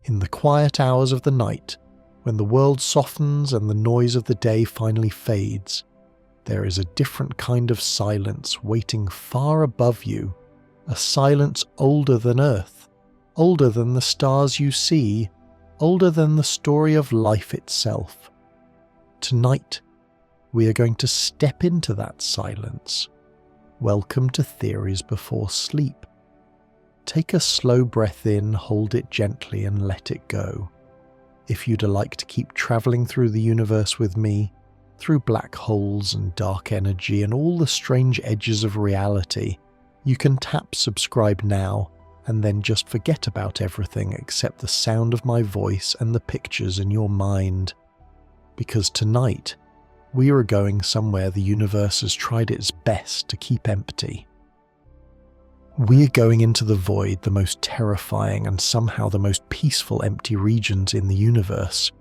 In the quiet hours of the night, when the world softens and the noise of the day finally fades, there is a different kind of silence waiting far above you, a silence older than Earth, older than the stars you see, older than the story of life itself. Tonight, we are going to step into that silence. Welcome to Theories Before Sleep. Take a slow breath in, hold it gently and let it go. If you'd like to keep travelling through the universe with me, through black holes and dark energy and all the strange edges of reality, you can tap subscribe now and then just forget about everything except the sound of my voice and the pictures in your mind. Because tonight, we are going somewhere the universe has tried its best to keep empty. We are going into the void, the most terrifying and somehow the most peaceful empty regions in the universe.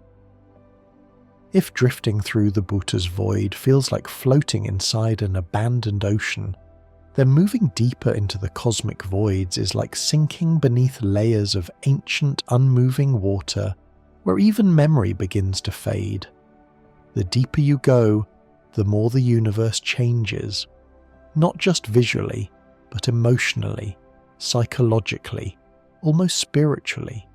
If drifting through the Bhuta's void feels like floating inside an abandoned ocean, then moving deeper into the cosmic voids is like sinking beneath layers of ancient, unmoving water where even memory begins to fade. The deeper you go, the more the universe changes, not just visually, but emotionally, psychologically, almost spiritually.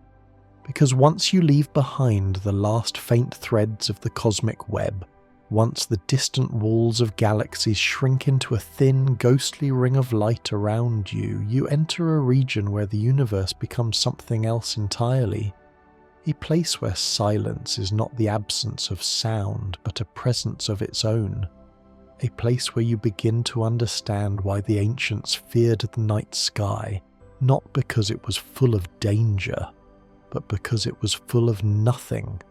Because once you leave behind the last faint threads of the cosmic web, once the distant walls of galaxies shrink into a thin, ghostly ring of light around you, you enter a region where the universe becomes something else entirely. A place where silence is not the absence of sound, but a presence of its own. A place where you begin to understand why the ancients feared the night sky, not because it was full of danger, but because it was full of nothing.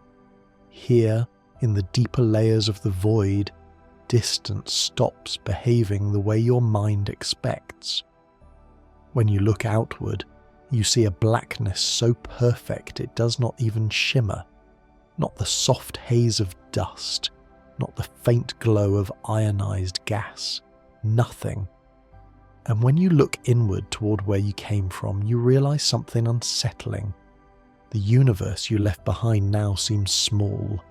Here, in the deeper layers of the void, distance stops behaving the way your mind expects. When you look outward, you see a blackness so perfect it does not even shimmer, not the soft haze of dust, not the faint glow of ionized gas, nothing. And when you look inward toward where you came from, you realize something unsettling. The universe you left behind now seems small.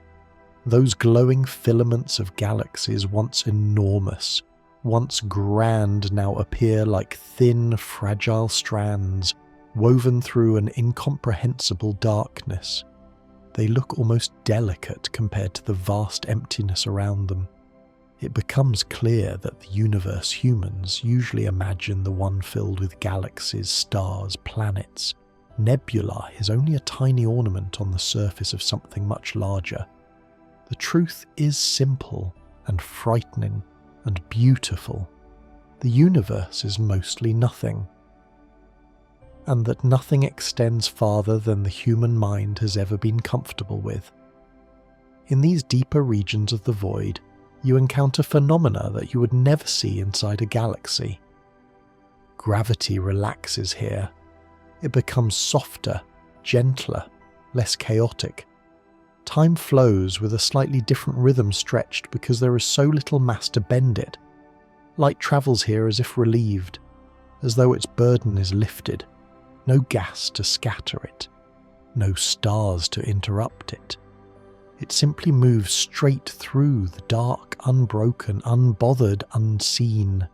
Those glowing filaments of galaxies, once enormous, once grand, now appear like thin, fragile strands, woven through an incomprehensible darkness. They look almost delicate compared to the vast emptiness around them. It becomes clear that the universe humans usually imagine the one filled with galaxies, stars, planets. Nebula is only a tiny ornament on the surface of something much larger. The truth is simple and frightening and beautiful. The universe is mostly nothing, and that nothing extends farther than the human mind has ever been comfortable with. In these deeper regions of the void, you encounter phenomena that you would never see inside a galaxy. Gravity relaxes here. It becomes softer, gentler, less chaotic. Time flows with a slightly different rhythm stretched because there is so little mass to bend it. Light travels here as if relieved, as though its burden is lifted. No gas to scatter it, no stars to interrupt it. It simply moves straight through the dark, unbroken, unbothered, unseen.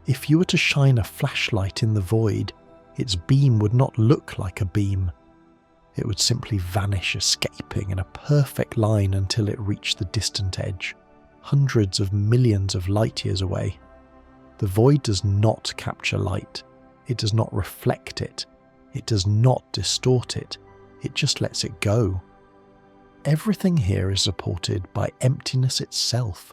If you were to shine a flashlight in the void, its beam would not look like a beam. It would simply vanish, escaping in a perfect line until it reached the distant edge, hundreds of millions of light years away. The void does not capture light. It does not reflect it. It does not distort it. It just lets it go. Everything here is supported by emptiness itself.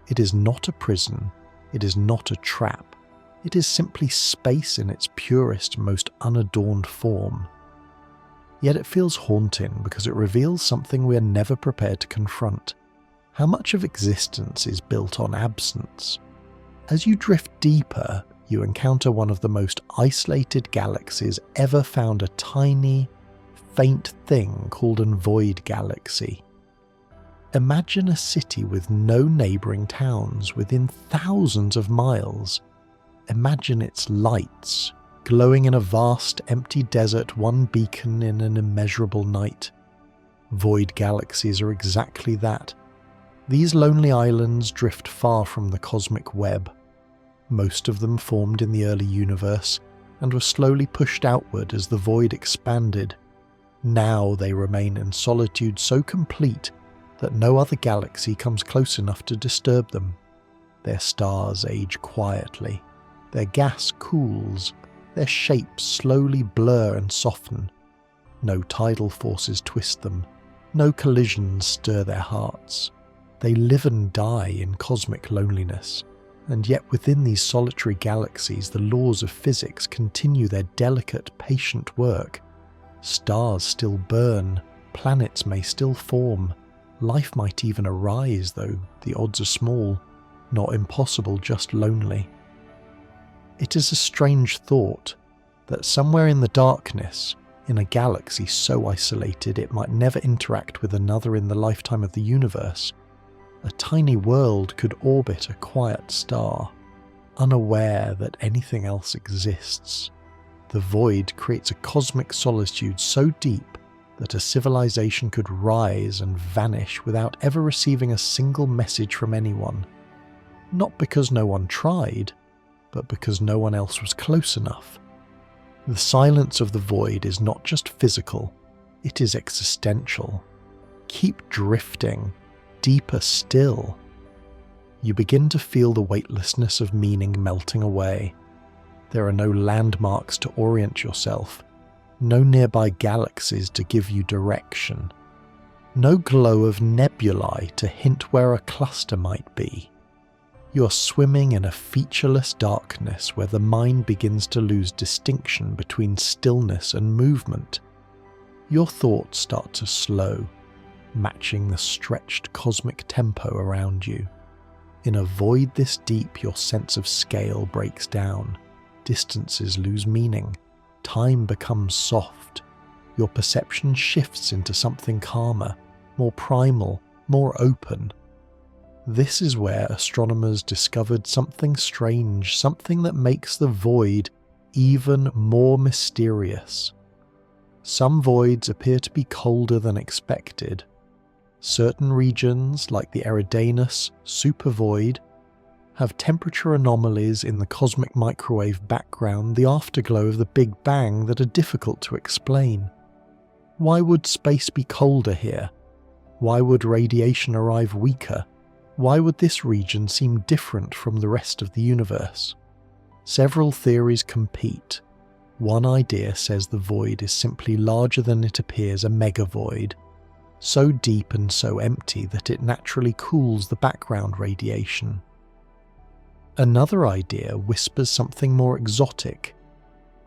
It is not a prison. It is not a trap. It is simply space in its purest, most unadorned form. Yet it feels haunting because it reveals something we are never prepared to confront. How much of existence is built on absence? As you drift deeper, you encounter one of the most isolated galaxies ever found, a tiny, faint thing called an void galaxy. Imagine a city with no neighbouring towns within thousands of miles. Imagine its lights, glowing in a vast, empty desert, one beacon in an immeasurable night. Void galaxies are exactly that. These lonely islands drift far from the cosmic web. Most of them formed in the early universe and were slowly pushed outward as the void expanded. Now they remain in solitude so complete that no other galaxy comes close enough to disturb them. Their stars age quietly. Their gas cools. Their shapes slowly blur and soften. No tidal forces twist them. No collisions stir their hearts. They live and die in cosmic loneliness. And yet within these solitary galaxies, the laws of physics continue their delicate, patient work. Stars still burn. Planets may still form. Life might even arise, though the odds are small. Not impossible, just lonely. It is a strange thought that somewhere in the darkness, in a galaxy so isolated it might never interact with another in the lifetime of the universe, a tiny world could orbit a quiet star, unaware that anything else exists. The void creates a cosmic solitude so deep that a civilization could rise and vanish without ever receiving a single message from anyone. Not because no one tried, but because no one else was close enough. The silence of the void is not just physical, it is existential. Keep drifting, deeper still. You begin to feel the weightlessness of meaning melting away. There are no landmarks to orient yourself, no nearby galaxies to give you direction, no glow of nebulae to hint where a cluster might be. You're swimming in a featureless darkness where the mind begins to lose distinction between stillness and movement. Your thoughts start to slow, matching the stretched cosmic tempo around you. In a void this deep, your sense of scale breaks down. Distances lose meaning. Time becomes soft. Your perception shifts into something calmer, more primal, more open. This is where astronomers discovered something strange, something that makes the void even more mysterious. Some voids appear to be colder than expected. Certain regions, like the Eridanus supervoid, have temperature anomalies in the cosmic microwave background, the afterglow of the Big Bang, that are difficult to explain. Why would space be colder here? Why would radiation arrive weaker? Why would this region seem different from the rest of the universe? Several theories compete. One idea says the void is simply larger than it appears, a megavoid, so deep and so empty that it naturally cools the background radiation. Another idea whispers something more exotic.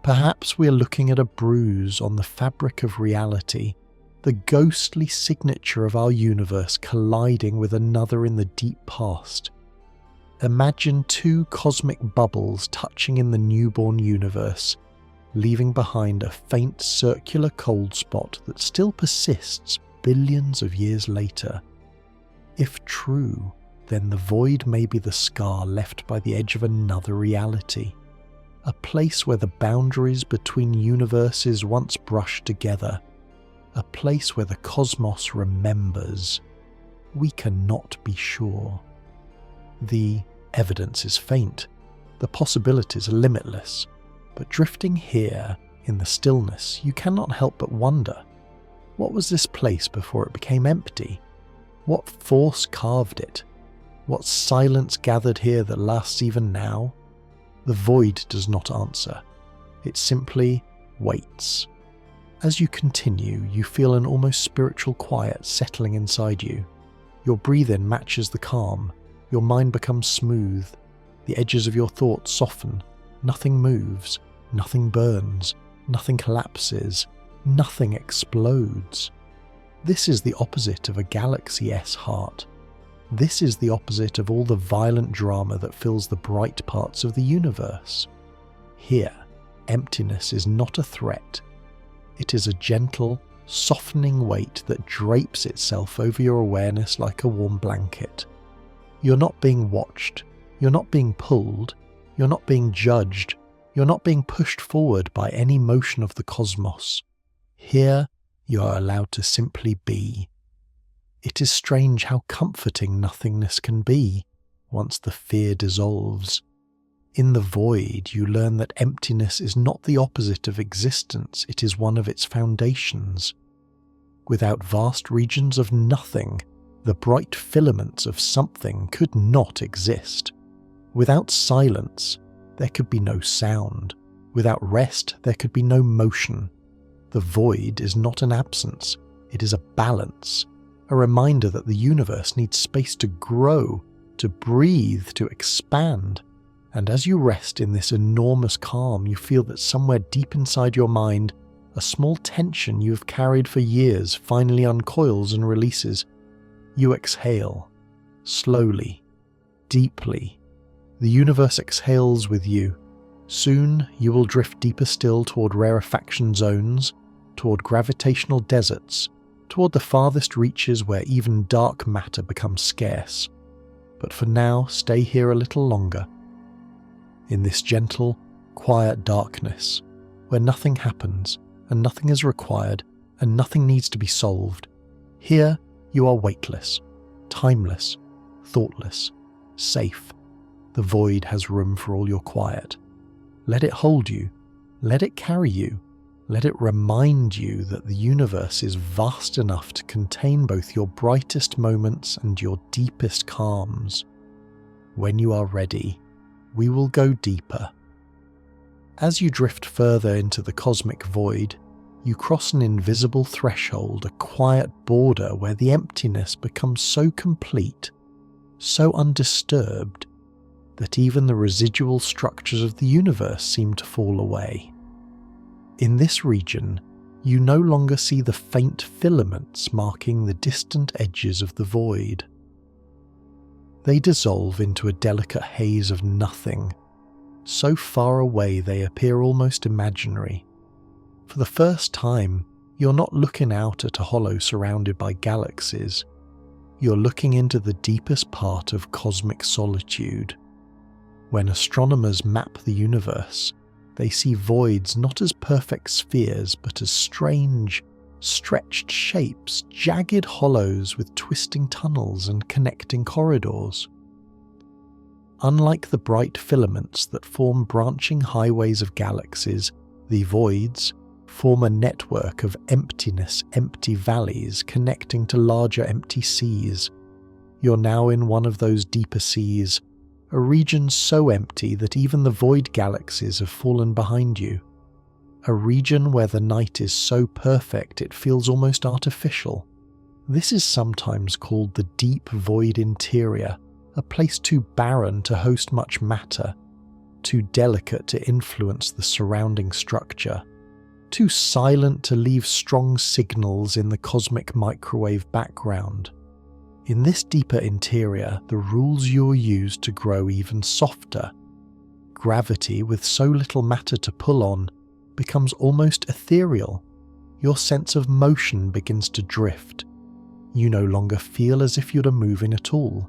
Perhaps we are looking at a bruise on the fabric of reality, the ghostly signature of our universe colliding with another in the deep past. Imagine two cosmic bubbles touching in the newborn universe, leaving behind a faint circular cold spot that still persists billions of years later. If true, then the void may be the scar left by the edge of another reality, a place where the boundaries between universes once brushed together, a place where the cosmos remembers. We cannot be sure. The evidence is faint, the possibilities are limitless, but drifting here in the stillness, you cannot help but wonder, what was this place before it became empty? What force carved it? What silence gathered here that lasts even now? The void does not answer. It simply waits. As you continue, you feel an almost spiritual quiet settling inside you. Your breathing matches the calm. Your mind becomes smooth. The edges of your thoughts soften. Nothing moves. Nothing burns. Nothing collapses. Nothing explodes. This is the opposite of a galaxy-S heart. This is the opposite of all the violent drama that fills the bright parts of the universe. Here, emptiness is not a threat. It is a gentle, softening weight that drapes itself over your awareness like a warm blanket. You're not being watched. You're not being pulled. You're not being judged. You're not being pushed forward by any motion of the cosmos. Here, you are allowed to simply be. It is strange how comforting nothingness can be once the fear dissolves. In the void, you learn that emptiness is not the opposite of existence, it is one of its foundations. Without vast regions of nothing, the bright filaments of something could not exist. Without silence, there could be no sound. Without rest, there could be no motion. The void is not an absence, it is a balance, a reminder that the universe needs space to grow, to breathe, to expand. And as you rest in this enormous calm, you feel that somewhere deep inside your mind, a small tension you have carried for years finally uncoils and releases. You exhale, slowly, deeply. The universe exhales with you. Soon you will drift deeper still toward rarefaction zones, toward gravitational deserts, toward the farthest reaches where even dark matter becomes scarce. But for now, stay here a little longer. In this gentle, quiet darkness, where nothing happens, and nothing is required, and nothing needs to be solved, here you are weightless, timeless, thoughtless, safe. The void has room for all your quiet. Let it hold you, let it carry you, let it remind you that the universe is vast enough to contain both your brightest moments and your deepest calms. When you are ready, we will go deeper. As you drift further into the cosmic void, you cross an invisible threshold, a quiet border where the emptiness becomes so complete, so undisturbed, that even the residual structures of the universe seem to fall away. In this region, you no longer see the faint filaments marking the distant edges of the void. They dissolve into a delicate haze of nothing, so far away they appear almost imaginary. For the first time, you're not looking out at a hollow surrounded by galaxies. You're looking into the deepest part of cosmic solitude. When astronomers map the universe, they see voids not as perfect spheres but as strange, stretched shapes, jagged hollows with twisting tunnels and connecting corridors. Unlike the bright filaments that form branching highways of galaxies, the voids form a network of empty valleys connecting to larger empty seas. You're now in one of those deeper seas, a region so empty that even the void galaxies have fallen behind you. A region where the night is so perfect it feels almost artificial. This is sometimes called the deep void interior, a place too barren to host much matter, too delicate to influence the surrounding structure, too silent to leave strong signals in the cosmic microwave background. In this deeper interior, the rules you'll use to grow even softer. Gravity, with so little matter to pull on, becomes almost ethereal. Your sense of motion begins to drift. You no longer feel as if you're moving at all,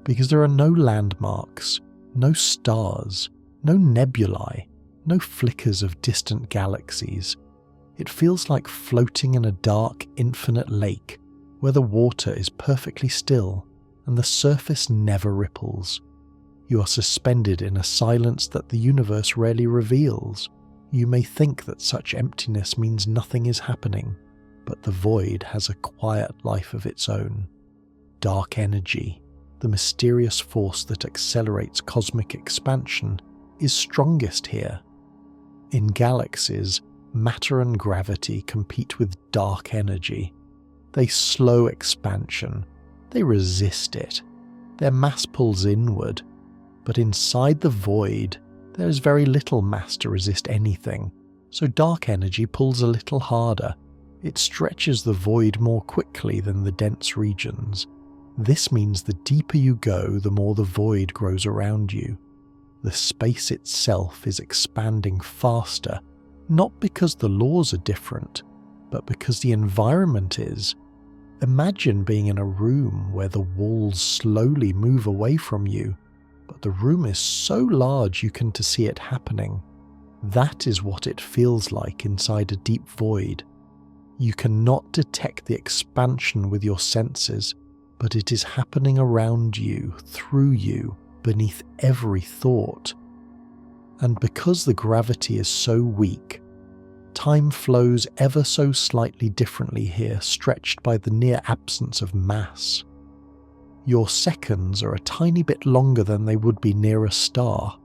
because there are no landmarks, no stars, no nebulae, no flickers of distant galaxies. It feels like floating in a dark, infinite lake, where the water is perfectly still and the surface never ripples. You are suspended in a silence that the universe rarely reveals. You may think that such emptiness means nothing is happening, but the void has a quiet life of its own. Dark energy, the mysterious force that accelerates cosmic expansion, is strongest here. In galaxies, matter and gravity compete with dark energy. They slow expansion, they resist it. Their mass pulls inward, but inside the void, there is very little mass to resist anything, so dark energy pulls a little harder. It stretches the void more quickly than the dense regions. This means the deeper you go, the more the void grows around you. The space itself is expanding faster, not because the laws are different, but because the environment is. Imagine being in a room where the walls slowly move away from you, but the room is so large you can see it happening. That is what it feels like inside a deep void. You cannot detect the expansion with your senses, but it is happening around you, through you, beneath every thought. And because the gravity is so weak, time flows ever so slightly differently here, stretched by the near absence of mass. Your seconds are a tiny bit longer than they would be near a star,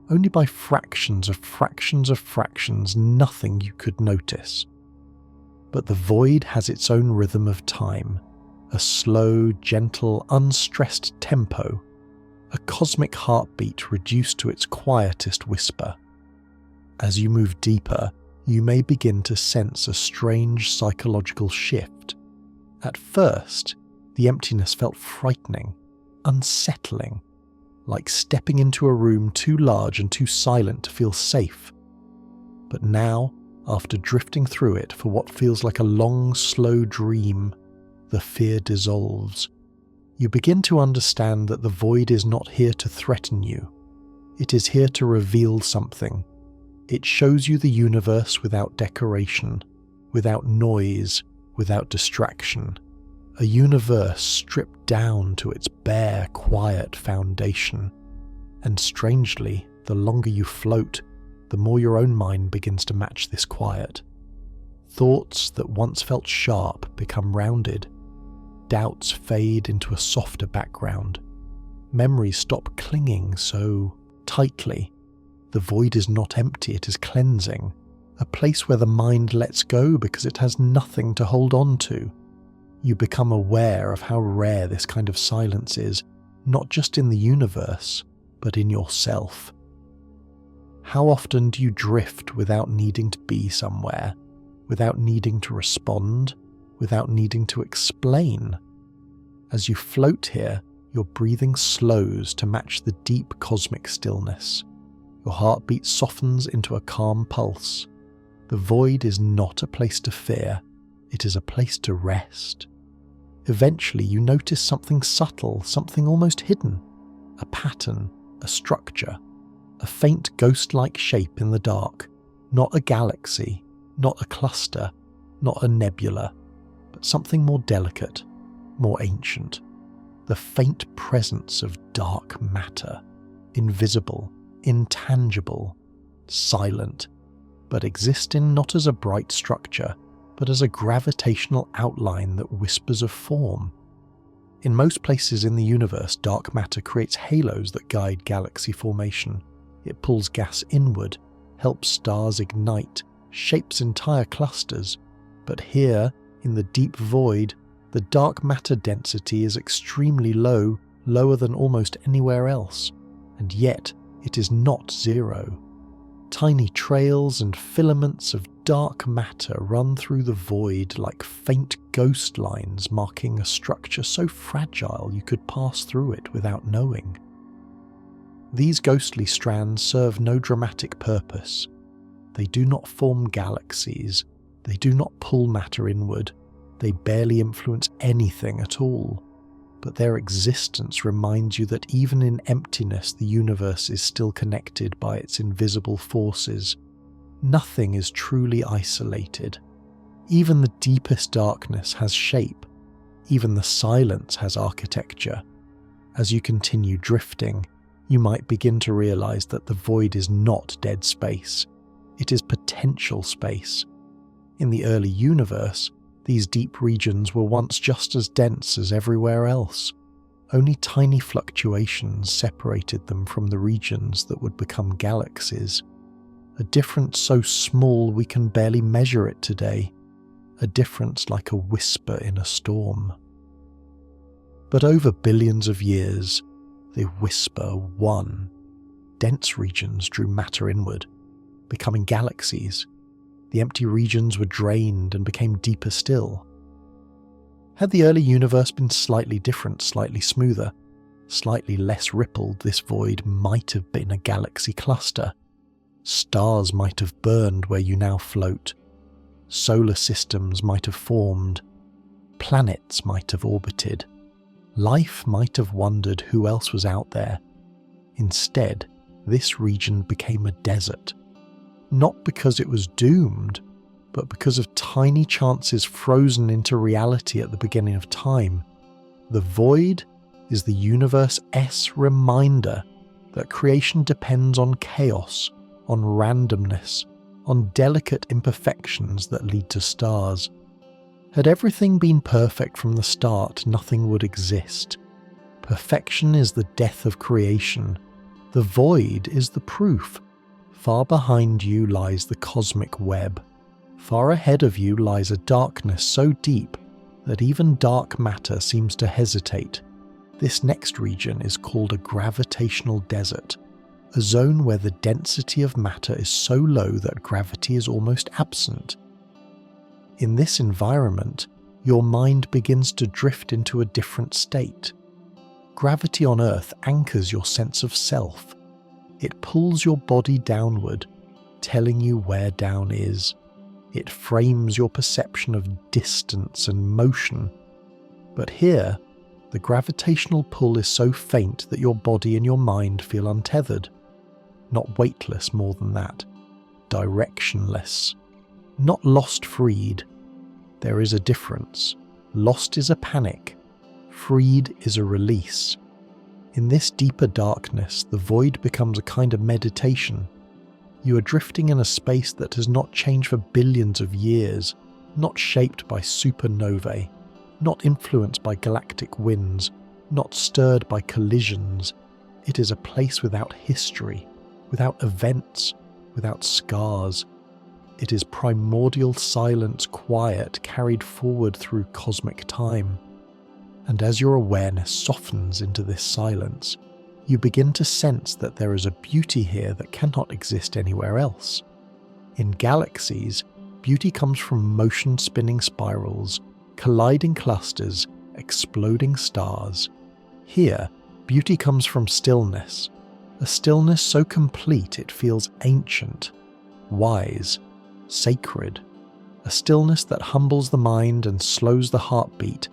only by fractions of fractions of fractions, nothing you could notice. But the void has its own rhythm of time, a slow, gentle, unstressed tempo, a cosmic heartbeat reduced to its quietest whisper. As you move deeper, you may begin to sense a strange psychological shift. At first, the emptiness felt frightening, unsettling, like stepping into a room too large and too silent to feel safe. But now, after drifting through it for what feels like a long, slow dream, the fear dissolves. You begin to understand that the void is not here to threaten you. It is here to reveal something. It shows you the universe without decoration, without noise, without distraction. A universe stripped down to its bare, quiet foundation. And strangely, the longer you float, the more your own mind begins to match this quiet. Thoughts that once felt sharp become rounded. Doubts fade into a softer background. Memories stop clinging so tightly. The void is not empty, it is cleansing. A place where the mind lets go because it has nothing to hold on to. You become aware of how rare this kind of silence is, not just in the universe, but in yourself. How often do you drift without needing to be somewhere, without needing to respond, without needing to explain? As you float here, your breathing slows to match the deep cosmic stillness. Your heartbeat softens into a calm pulse. The void is not a place to fear, it is a place to rest. Eventually you notice something subtle, something almost hidden. A pattern, a structure, a faint ghost-like shape in the dark. Not a galaxy, not a cluster, not a nebula, but something more delicate, more ancient. The faint presence of dark matter, invisible, intangible, silent, but existing not as a bright structure, but as a gravitational outline that whispers of form. In most places in the universe, dark matter creates halos that guide galaxy formation. It pulls gas inward, helps stars ignite, shapes entire clusters. But here, in the deep void, the dark matter density is extremely low, lower than almost anywhere else. And yet, it is not zero. Tiny trails and filaments of dark matter run through the void like faint ghost lines marking a structure so fragile you could pass through it without knowing. These ghostly strands serve no dramatic purpose. They do not form galaxies. They do not pull matter inward. They barely influence anything at all. But their existence reminds you that even in emptiness the universe is still connected by its invisible forces. Nothing is truly isolated. Even the deepest darkness has shape. Even the silence has architecture. As you continue drifting, you might begin to realize that the void is not dead space. It is potential space. In the early universe, these deep regions were once just as dense as everywhere else. Only tiny fluctuations separated them from the regions that would become galaxies. A difference so small we can barely measure it today. A difference like a whisper in a storm. But over billions of years, the whisper won. Dense regions drew matter inward, becoming galaxies. The empty regions were drained and became deeper still. Had the early universe been slightly different, slightly smoother, slightly less rippled, this void might have been a galaxy cluster. Stars might have burned where you now float. Solar systems might have formed. Planets might have orbited. Life might have wondered who else was out there. Instead, this region became a desert. not because it was doomed, but because of tiny chances frozen into reality at the beginning of time. The void is the universe's reminder that creation depends on chaos, on randomness, on delicate imperfections that lead to stars. Had everything been perfect from the start, nothing would exist. Perfection is the death of creation. The void is the proof. Far behind you lies the cosmic web. Far ahead of you lies a darkness so deep that even dark matter seems to hesitate. This next region is called a gravitational desert, a zone where the density of matter is so low that gravity is almost absent. In this environment, your mind begins to drift into a different state. Gravity on Earth anchors your sense of self. It pulls your body downward, telling you where down is. It frames your perception of distance and motion. But here, the gravitational pull is so faint that your body and your mind feel untethered. Not weightless, more than that. Directionless. Not lost freed. There is a difference. Lost is a panic. Freed is a release. In this deeper darkness, the void becomes a kind of meditation. You are drifting in a space that has not changed for billions of years, not shaped by supernovae, not influenced by galactic winds, not stirred by collisions. It is a place without history, without events, without scars. It is primordial silence, quiet, carried forward through cosmic time. And as your awareness softens into this silence, you begin to sense that there is a beauty here that cannot exist anywhere else. In galaxies, beauty comes from motion-spinning spirals, colliding clusters, exploding stars. Here, beauty comes from stillness, a stillness so complete it feels ancient, wise, sacred, a stillness that humbles the mind and slows the heartbeat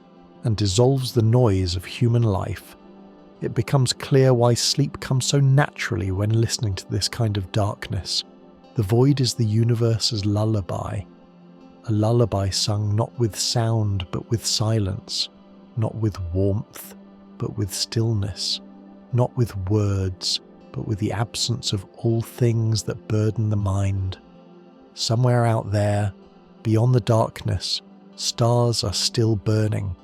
and dissolves the noise of human life. It becomes clear why sleep comes so naturally when listening to this kind of darkness. The void is the universe's lullaby. A lullaby sung not with sound but with silence, not with warmth but with stillness, not with words but with the absence of all things that burden the mind. Somewhere out there, beyond the darkness, stars are still burning,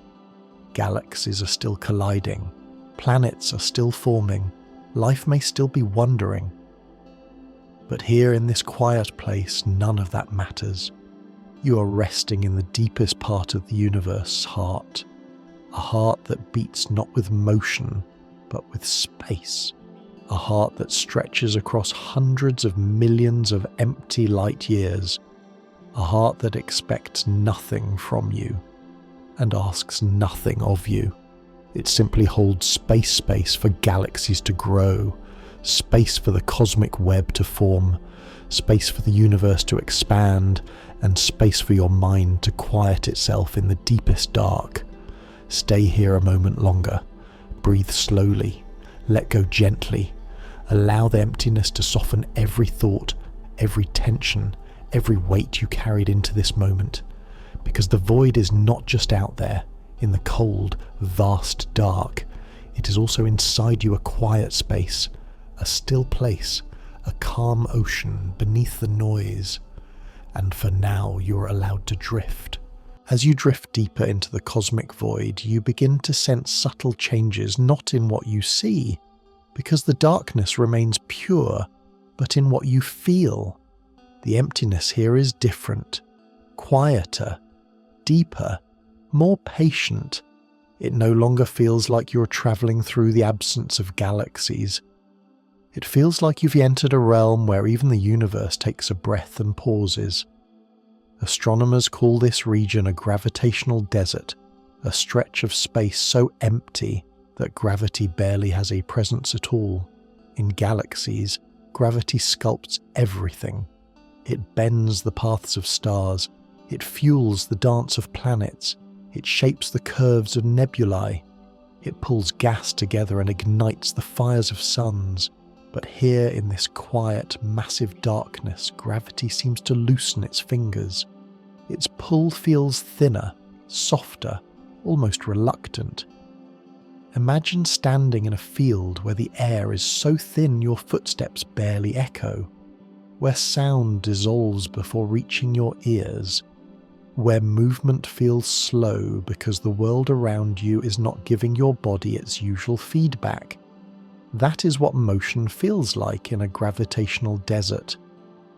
galaxies are still colliding, planets are still forming, life may still be wandering. But here in this quiet place, none of that matters. You are resting in the deepest part of the universe's heart, a heart that beats not with motion, but with space, a heart that stretches across hundreds of millions of empty light years, a heart that expects nothing from you and asks nothing of you. It simply holds space for galaxies to grow, space for the cosmic web to form, space for the universe to expand, and space for your mind to quiet itself in the deepest dark. Stay here a moment longer. Breathe slowly. Let go gently. Allow the emptiness to soften every thought, every tension, every weight you carried into this moment. Because the void is not just out there, in the cold, vast dark. It is also inside you, a quiet space, a still place, a calm ocean beneath the noise. And for now, you are allowed to drift. As you drift deeper into the cosmic void, you begin to sense subtle changes, not in what you see, because the darkness remains pure, but in what you feel. The emptiness here is different, quieter, deeper, more patient. It no longer feels like you're travelling through the absence of galaxies. It feels like you've entered a realm where even the universe takes a breath and pauses. Astronomers call this region a gravitational desert, a stretch of space so empty that gravity barely has a presence at all. In galaxies, gravity sculpts everything. It bends the paths of stars, it fuels the dance of planets, it shapes the curves of nebulae, it pulls gas together and ignites the fires of suns. But here in this quiet, massive darkness, gravity seems to loosen its fingers. Its pull feels thinner, softer, almost reluctant. Imagine standing in a field where the air is so thin your footsteps barely echo, where sound dissolves before reaching your ears, where movement feels slow because the world around you is not giving your body its usual feedback. That is what motion feels like in a gravitational desert.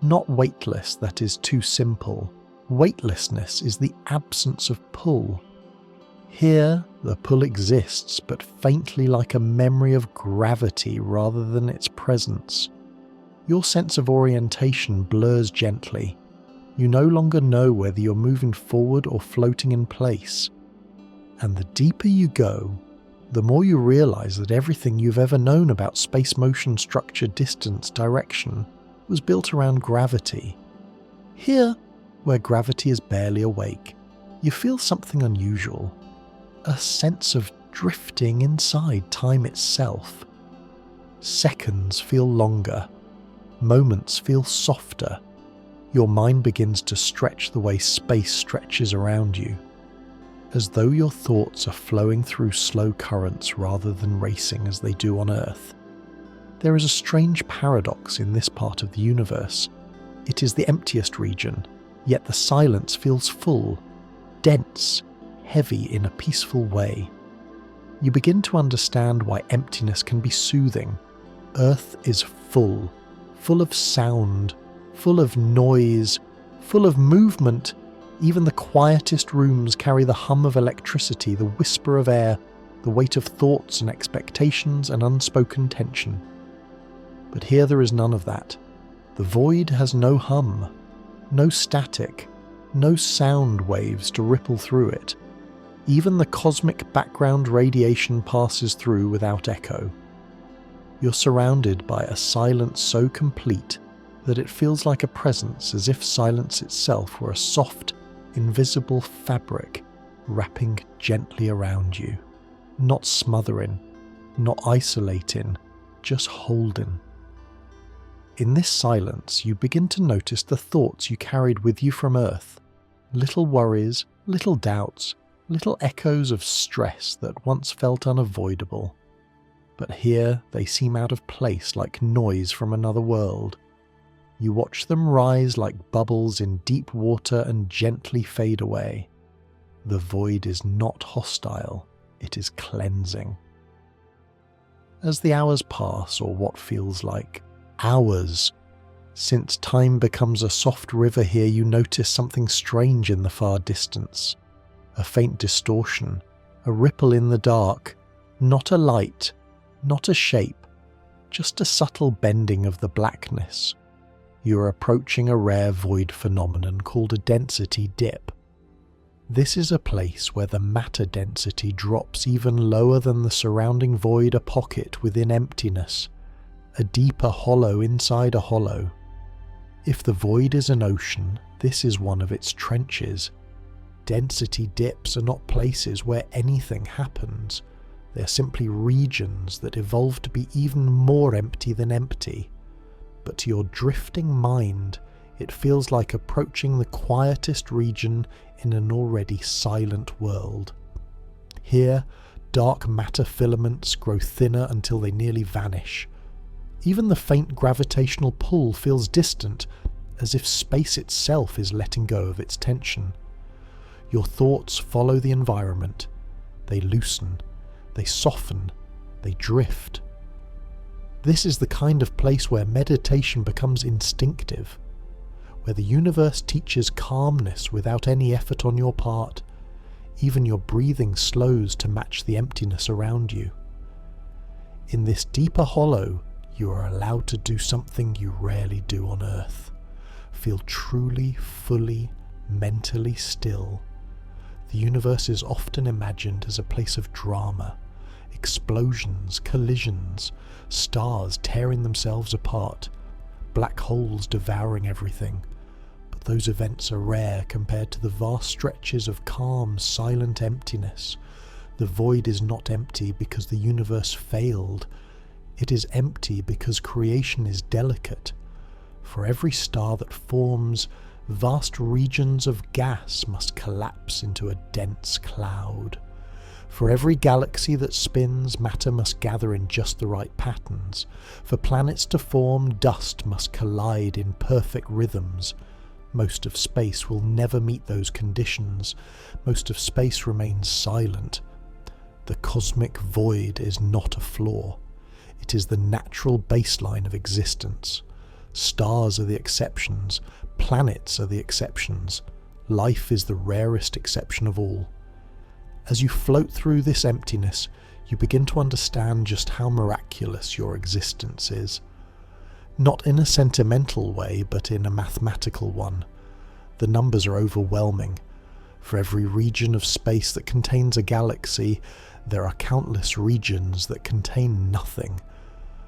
Not weightless, that is too simple. Weightlessness is the absence of pull. Here, the pull exists, but faintly like a memory of gravity rather than its presence. Your sense of orientation blurs gently. You no longer know whether you're moving forward or floating in place. And the deeper you go, the more you realize that everything you've ever known about space motion, structure, distance, direction was built around gravity. Here, where gravity is barely awake, you feel something unusual. A sense of drifting inside time itself. Seconds feel longer. Moments feel softer. Your mind begins to stretch the way space stretches around you, as though your thoughts are flowing through slow currents rather than racing as they do on Earth. There is a strange paradox in this part of the universe. It is the emptiest region, yet the silence feels full, dense, heavy in a peaceful way. You begin to understand why emptiness can be soothing. Earth is full of sound, full of noise, full of movement. Even the quietest rooms carry the hum of electricity, the whisper of air, the weight of thoughts and expectations and unspoken tension. But here there is none of that. The void has no hum, no static, no sound waves to ripple through it. Even the cosmic background radiation passes through without echo. You're surrounded by a silence so complete that it feels like a presence, as if silence itself were a soft, invisible fabric wrapping gently around you. Not smothering, not isolating, just holding. In this silence, you begin to notice the thoughts you carried with you from Earth. Little worries, little doubts, little echoes of stress that once felt unavoidable. But here they seem out of place, like noise from another world. You watch them rise like bubbles in deep water and gently fade away. The void is not hostile, it is cleansing. As the hours pass, or what feels like hours, since time becomes a soft river here, you notice something strange in the far distance. A faint distortion, a ripple in the dark, not a light, not a shape, just a subtle bending of the blackness. You are approaching a rare void phenomenon called a density dip. This is a place where the matter density drops even lower than the surrounding void, a pocket within emptiness, a deeper hollow inside a hollow. If the void is an ocean, this is one of its trenches. Density dips are not places where anything happens. They are simply regions that evolve to be even more empty than empty. But to your drifting mind, it feels like approaching the quietest region in an already silent world. Here, dark matter filaments grow thinner until they nearly vanish. Even the faint gravitational pull feels distant, as if space itself is letting go of its tension. Your thoughts follow the environment. They loosen, they soften, they drift. This is the kind of place where meditation becomes instinctive, where the universe teaches calmness without any effort on your part. Even your breathing slows to match the emptiness around you. In this deeper hollow, you are allowed to do something you rarely do on Earth. Feel truly, fully, mentally still. The universe is often imagined as a place of drama, explosions, collisions, stars tearing themselves apart, black holes devouring everything. But those events are rare compared to the vast stretches of calm, silent emptiness. The void is not empty because the universe failed. It is empty because creation is delicate. For every star that forms, vast regions of gas must collapse into a dense cloud. For every galaxy that spins, matter must gather in just the right patterns. For planets to form, dust must collide in perfect rhythms. Most of space will never meet those conditions. Most of space remains silent. The cosmic void is not a flaw. It is the natural baseline of existence. Stars are the exceptions. Planets are the exceptions. Life is the rarest exception of all. As you float through this emptiness, you begin to understand just how miraculous your existence is. Not in a sentimental way, but in a mathematical one. The numbers are overwhelming. For every region of space that contains a galaxy, there are countless regions that contain nothing.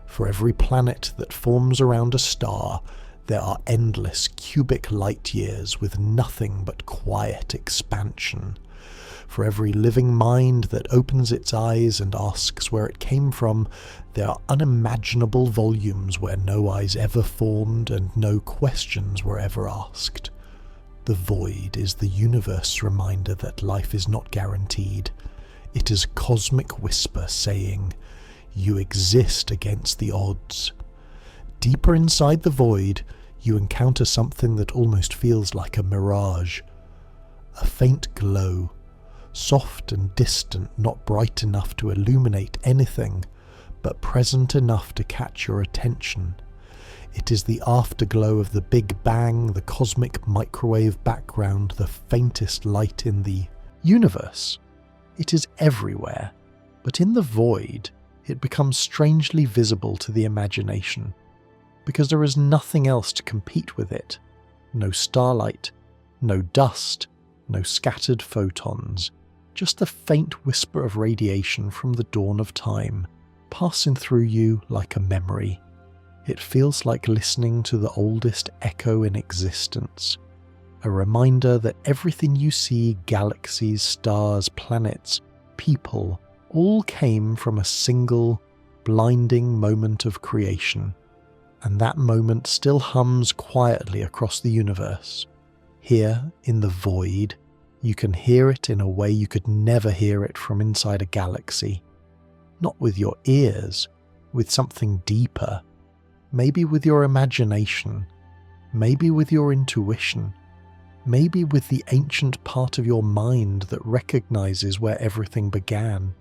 For every planet that forms around a star, there are endless cubic light years with nothing but quiet expansion. For every living mind that opens its eyes and asks where it came from, there are unimaginable volumes where no eyes ever formed and no questions were ever asked. The void is the universe's reminder that life is not guaranteed. It is a cosmic whisper saying, "You exist against the odds." Deeper inside the void, you encounter something that almost feels like a mirage. A faint glow, soft and distant, not bright enough to illuminate anything, but present enough to catch your attention. It is the afterglow of the Big Bang, the cosmic microwave background, the faintest light in the universe. It is everywhere, but in the void, it becomes strangely visible to the imagination, because there is nothing else to compete with it. No starlight, no dust, no scattered photons, just a faint whisper of radiation from the dawn of time, passing through you like a memory. It feels like listening to the oldest echo in existence, a reminder that everything you see, galaxies, stars, planets, people, all came from a single, blinding moment of creation, and that moment still hums quietly across the universe. Here, in the void, you can hear it in a way you could never hear it from inside a galaxy. Not with your ears, with something deeper. Maybe with your imagination. Maybe with your intuition. Maybe with the ancient part of your mind that recognizes where everything began.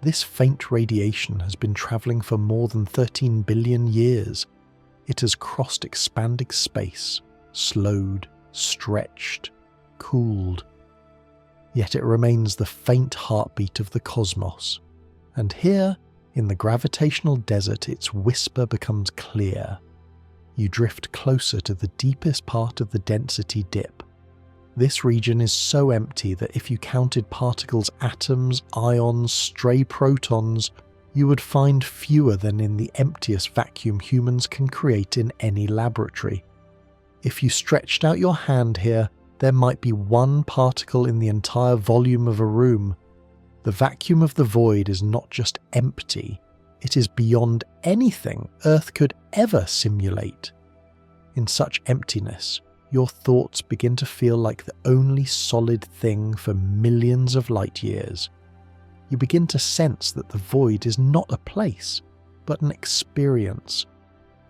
This faint radiation has been traveling for more than 13 billion years. It has crossed expanding space, slowed, stretched, cooled. Yet it remains the faint heartbeat of the cosmos. And here, in the gravitational desert, its whisper becomes clear. You drift closer to the deepest part of the density dip. This region is so empty that if you counted particles, atoms, ions, stray protons, you would find fewer than in the emptiest vacuum humans can create in any laboratory. If you stretched out your hand here, there might be one particle in the entire volume of a room. The vacuum of the void is not just empty, it is beyond anything Earth could ever simulate. In such emptiness, your thoughts begin to feel like the only solid thing for millions of light years. You begin to sense that the void is not a place, but an experience.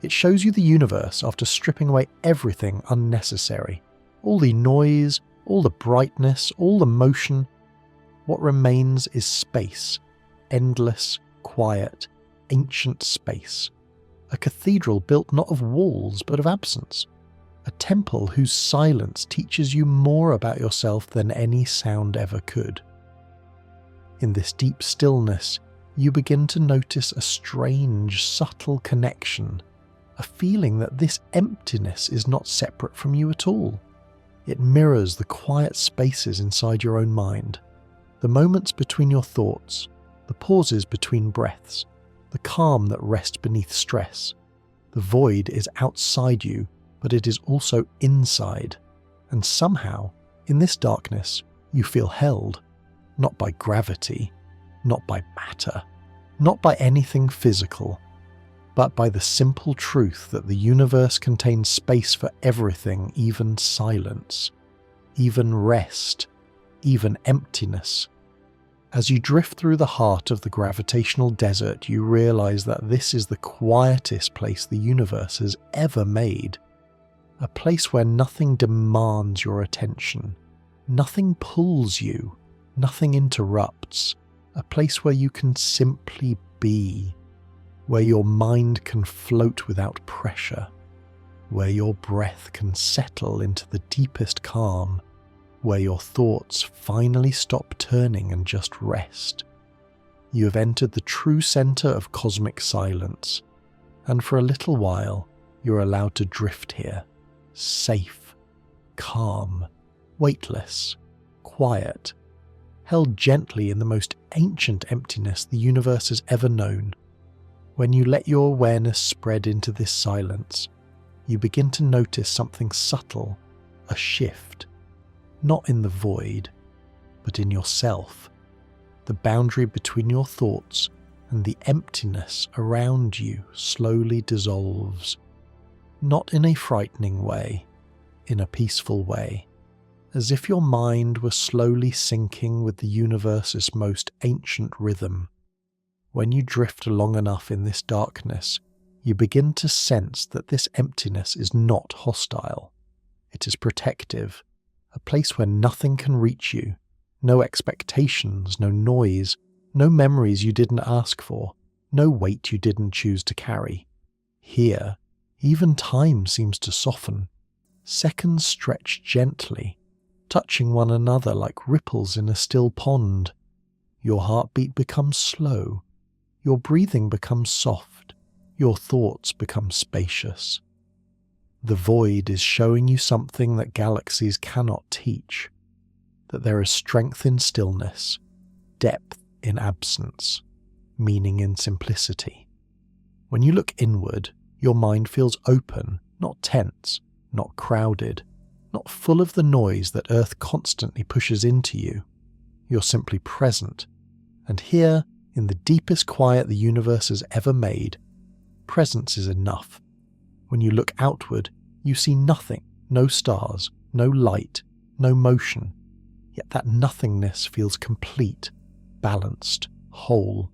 It shows you the universe after stripping away everything unnecessary. All the noise, all the brightness, all the motion. What remains is space, endless, quiet, ancient space. A cathedral built not of walls but of absence. A temple whose silence teaches you more about yourself than any sound ever could. In this deep stillness, you begin to notice a strange, subtle connection, a feeling that this emptiness is not separate from you at all. It mirrors the quiet spaces inside your own mind, the moments between your thoughts, the pauses between breaths, the calm that rests beneath stress. The void is outside you, but it is also inside, and somehow, in this darkness, you feel held, not by gravity, not by matter, not by anything physical, but by the simple truth that the universe contains space for everything, even silence, even rest, even emptiness. As you drift through the heart of the gravitational desert, you realize that this is the quietest place the universe has ever made. A place where nothing demands your attention, nothing pulls you, nothing interrupts. A place where you can simply be, where your mind can float without pressure, where your breath can settle into the deepest calm, where your thoughts finally stop turning and just rest. You have entered the true center of cosmic silence, and for a little while you're allowed to drift here, safe, calm, weightless, quiet, held gently in the most ancient emptiness the universe has ever known. When you let your awareness spread into this silence, you begin to notice something subtle, a shift. Not in the void, but in yourself. The boundary between your thoughts and the emptiness around you slowly dissolves. Not in a frightening way, in a peaceful way, as if your mind were slowly syncing with the universe's most ancient rhythm. When you drift long enough in this darkness, you begin to sense that this emptiness is not hostile. It is protective. A place where nothing can reach you, no expectations, no noise, no memories you didn't ask for, no weight you didn't choose to carry. Here, even time seems to soften. Seconds stretch gently, touching one another like ripples in a still pond. Your heartbeat becomes slow, your breathing becomes soft, your thoughts become spacious. The void is showing you something that galaxies cannot teach, that there is strength in stillness, depth in absence, meaning in simplicity. When you look inward, your mind feels open, not tense, not crowded, not full of the noise that Earth constantly pushes into you. You're simply present, and here, in the deepest quiet the universe has ever made, presence is enough. When you look outward, you see nothing, no stars, no light, no motion, yet that nothingness feels complete, balanced, whole,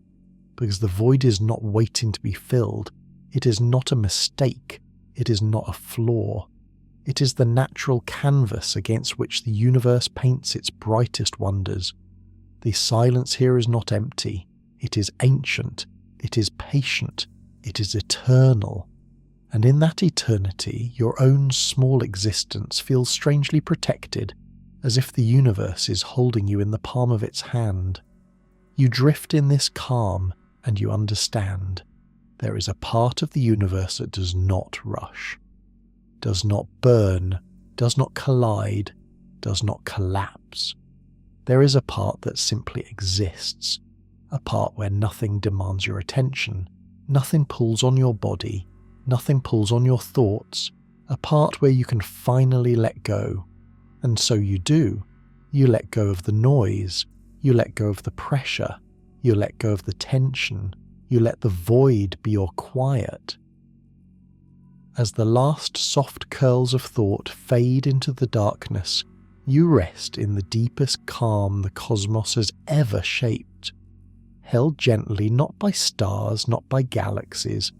because the void is not waiting to be filled. It is not a mistake, it is not a flaw. It is the natural canvas against which the universe paints its brightest wonders. The silence here is not empty, it is ancient, it is patient, it is eternal. And in that eternity, your own small existence feels strangely protected, as if the universe is holding you in the palm of its hand. You drift in this calm, and you understand. There is a part of the universe that does not rush, does not burn, does not collide, does not collapse. There is a part that simply exists, a part where nothing demands your attention, nothing pulls on your body, nothing pulls on your thoughts, a part where you can finally let go. And so you do. You let go of the noise, you let go of the pressure, you let go of the tension, you let the void be your quiet. As the last soft curls of thought fade into the darkness, you rest in the deepest calm the cosmos has ever shaped, held gently not by stars, not by galaxies,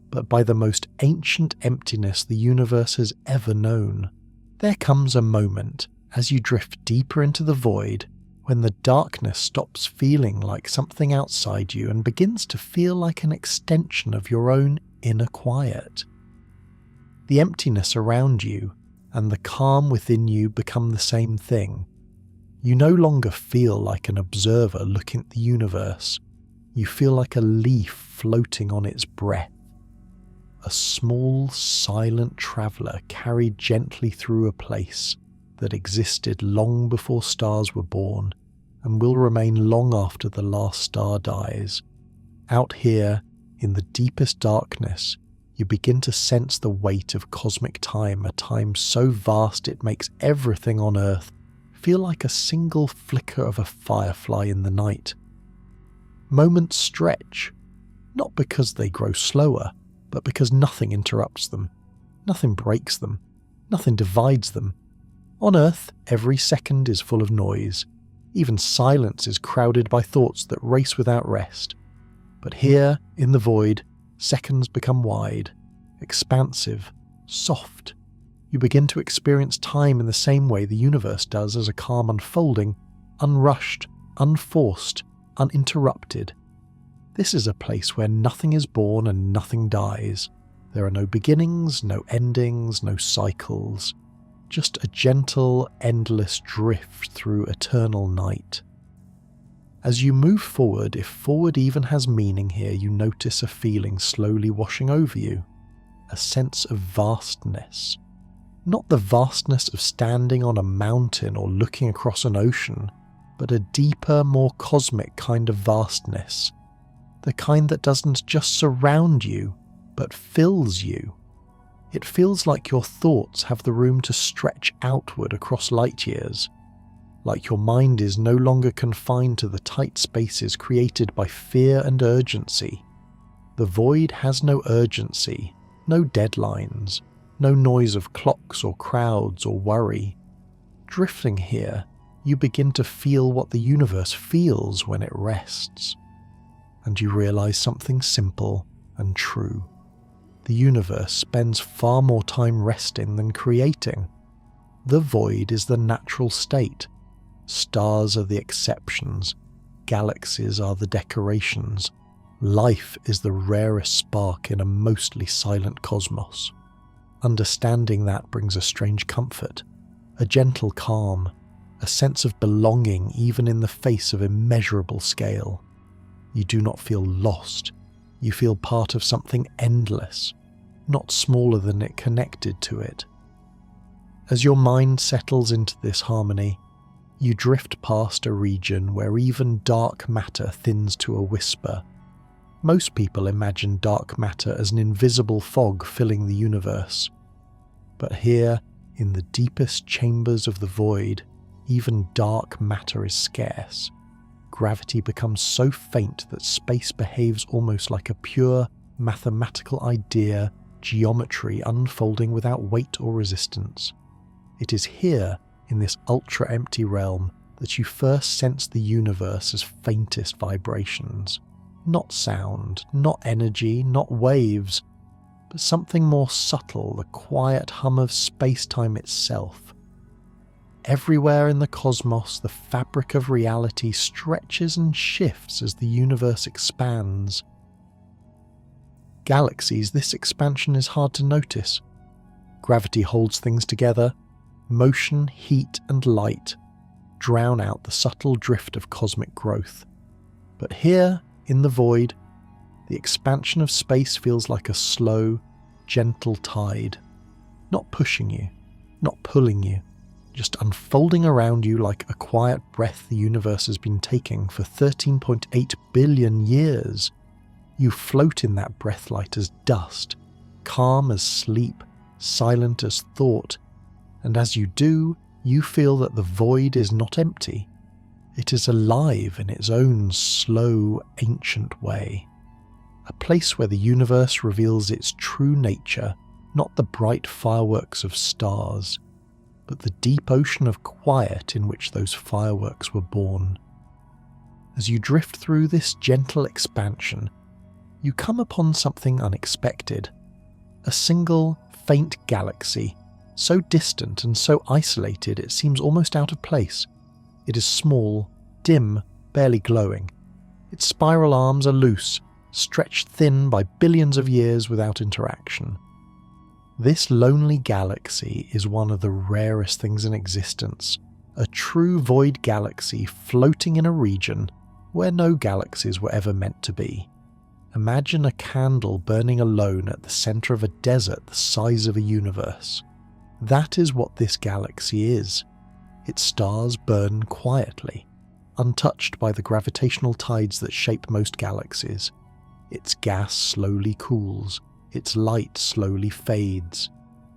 but by the most ancient emptiness the universe has ever known. There comes a moment, as you drift deeper into the void, when the darkness stops feeling like something outside you and begins to feel like an extension of your own inner quiet. The emptiness around you and the calm within you become the same thing. You no longer feel like an observer looking at the universe. You feel like a leaf floating on its breath. A small, silent traveller carried gently through a place that existed long before stars were born and will remain long after the last star dies. Out here, in the deepest darkness, you begin to sense the weight of cosmic time, a time so vast it makes everything on Earth feel like a single flicker of a firefly in the night. Moments stretch, not because they grow slower, but because nothing interrupts them, nothing breaks them, nothing divides them. On Earth, every second is full of noise. Even silence is crowded by thoughts that race without rest. But here, in the void, seconds become wide, expansive, soft. You begin to experience time in the same way the universe does, as a calm unfolding, unrushed, unforced, uninterrupted. This is a place where nothing is born and nothing dies. There are no beginnings, no endings, no cycles. Just a gentle, endless drift through eternal night. As you move forward, if forward even has meaning here, you notice a feeling slowly washing over you. A sense of vastness. Not the vastness of standing on a mountain or looking across an ocean, but a deeper, more cosmic kind of vastness. The kind that doesn't just surround you, but fills you. It feels like your thoughts have the room to stretch outward across light years, like your mind is no longer confined to the tight spaces created by fear and urgency. The void has no urgency, no deadlines, no noise of clocks or crowds or worry. Drifting here, you begin to feel what the universe feels when it rests. And you realize something simple and true. The universe spends far more time resting than creating. The void is the natural state. Stars are the exceptions. Galaxies are the decorations. Life is the rarest spark in a mostly silent cosmos. Understanding that brings a strange comfort, a gentle calm, a sense of belonging even in the face of immeasurable scale. You do not feel lost. You feel part of something endless, not smaller than it connected to it. As your mind settles into this harmony, you drift past a region where even dark matter thins to a whisper. Most people imagine dark matter as an invisible fog filling the universe. But here, in the deepest chambers of the void, even dark matter is scarce. Gravity becomes so faint that space behaves almost like a pure mathematical idea, geometry unfolding without weight or resistance. It is here, in this ultra-empty realm, that you first sense the universe as faintest vibrations. Not sound, not energy, not waves, but something more subtle, the quiet hum of space-time itself. Everywhere in the cosmos, the fabric of reality stretches and shifts as the universe expands. Galaxies, this expansion is hard to notice. Gravity holds things together. Motion, heat, and light drown out the subtle drift of cosmic growth. But here, in the void, the expansion of space feels like a slow, gentle tide, not pushing you, not pulling you, just unfolding around you like a quiet breath the universe has been taking for 13.8 billion years. You float in that breath light as dust, calm as sleep, silent as thought, and as you do, you feel that the void is not empty. It is alive in its own slow, ancient way. A place where the universe reveals its true nature, not the bright fireworks of stars, but the deep ocean of quiet in which those fireworks were born. As you drift through this gentle expansion, you come upon something unexpected. A single, faint galaxy, so distant and so isolated it seems almost out of place. It is small, dim, barely glowing. Its spiral arms are loose, stretched thin by billions of years without interaction. This lonely galaxy is one of the rarest things in existence, a true void galaxy floating in a region where no galaxies were ever meant to be. Imagine a candle burning alone at the center of a desert the size of a universe. That is what this galaxy is. Its stars burn quietly, untouched by the gravitational tides that shape most galaxies. Its gas slowly cools, its light slowly fades.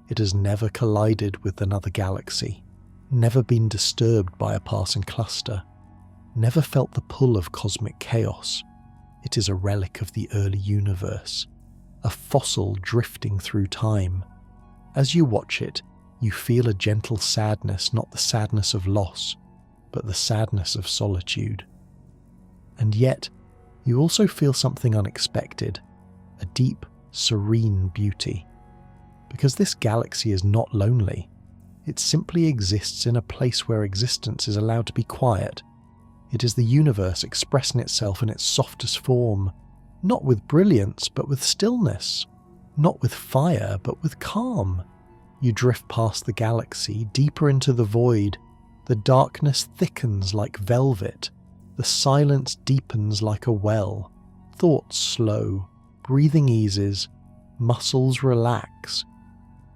It has never collided with another galaxy, never been disturbed by a passing cluster, never felt the pull of cosmic chaos. It is a relic of the early universe, a fossil drifting through time. As you watch it, you feel a gentle sadness, not the sadness of loss, but the sadness of solitude. And yet, you also feel something unexpected, a deep, serene beauty. Because this galaxy is not lonely. It simply exists in a place where existence is allowed to be quiet. It is the universe expressing itself in its softest form, not with brilliance, but with stillness, not with fire, but with calm. You drift past the galaxy, deeper into the void. The darkness thickens like velvet. The silence deepens like a well. Thoughts slow, breathing eases, muscles relax.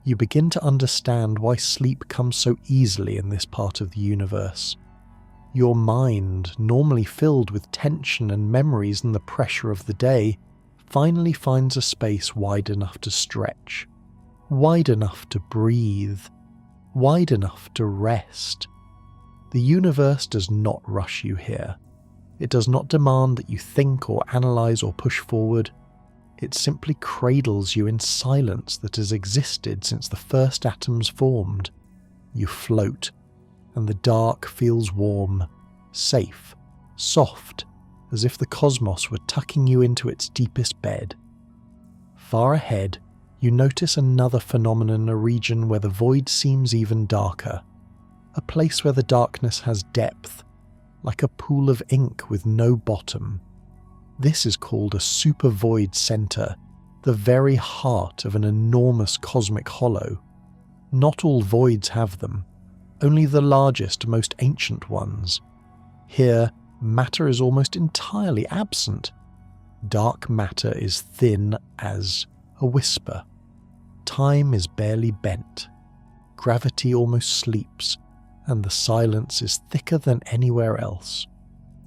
You begin to understand why sleep comes so easily in this part of the universe. Your mind, normally filled with tension and memories and the pressure of the day, finally finds a space wide enough to stretch, wide enough to breathe, wide enough to rest. The universe does not rush you here. It does not demand that you think or analyze or push forward. It simply cradles you in silence that has existed since the first atoms formed. You float, and the dark feels warm, safe, soft, as if the cosmos were tucking you into its deepest bed. Far ahead, you notice another phenomenon in a region where the void seems even darker, a place where the darkness has depth, like a pool of ink with no bottom. This is called a supervoid center, the very heart of an enormous cosmic hollow. Not all voids have them, only the largest, most ancient ones. Here, matter is almost entirely absent. Dark matter is thin as a whisper. Time is barely bent. Gravity almost sleeps, and the silence is thicker than anywhere else.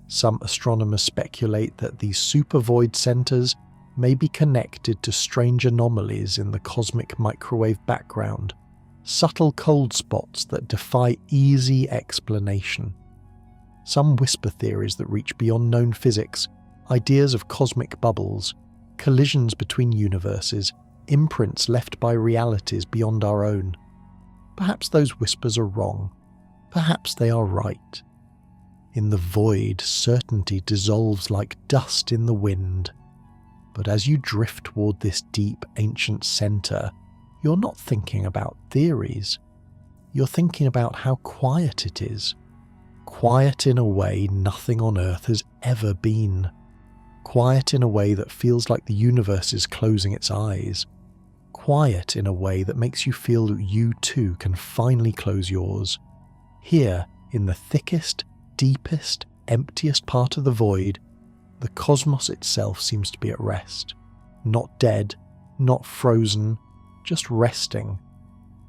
Some astronomers speculate that these supervoid centers may be connected to strange anomalies in the cosmic microwave background, subtle cold spots that defy easy explanation. Some whisper theories that reach beyond known physics, ideas of cosmic bubbles, collisions between universes, imprints left by realities beyond our own. Perhaps those whispers are wrong. Perhaps they are right. In the void, certainty dissolves like dust in the wind. But as you drift toward this deep, ancient center, you're not thinking about theories. You're thinking about how quiet it is. Quiet in a way nothing on Earth has ever been. Quiet in a way that feels like the universe is closing its eyes. Quiet in a way that makes you feel that you too can finally close yours. Here, in the thickest, deepest, emptiest part of the void, the cosmos itself seems to be at rest. Not dead, not frozen, just resting,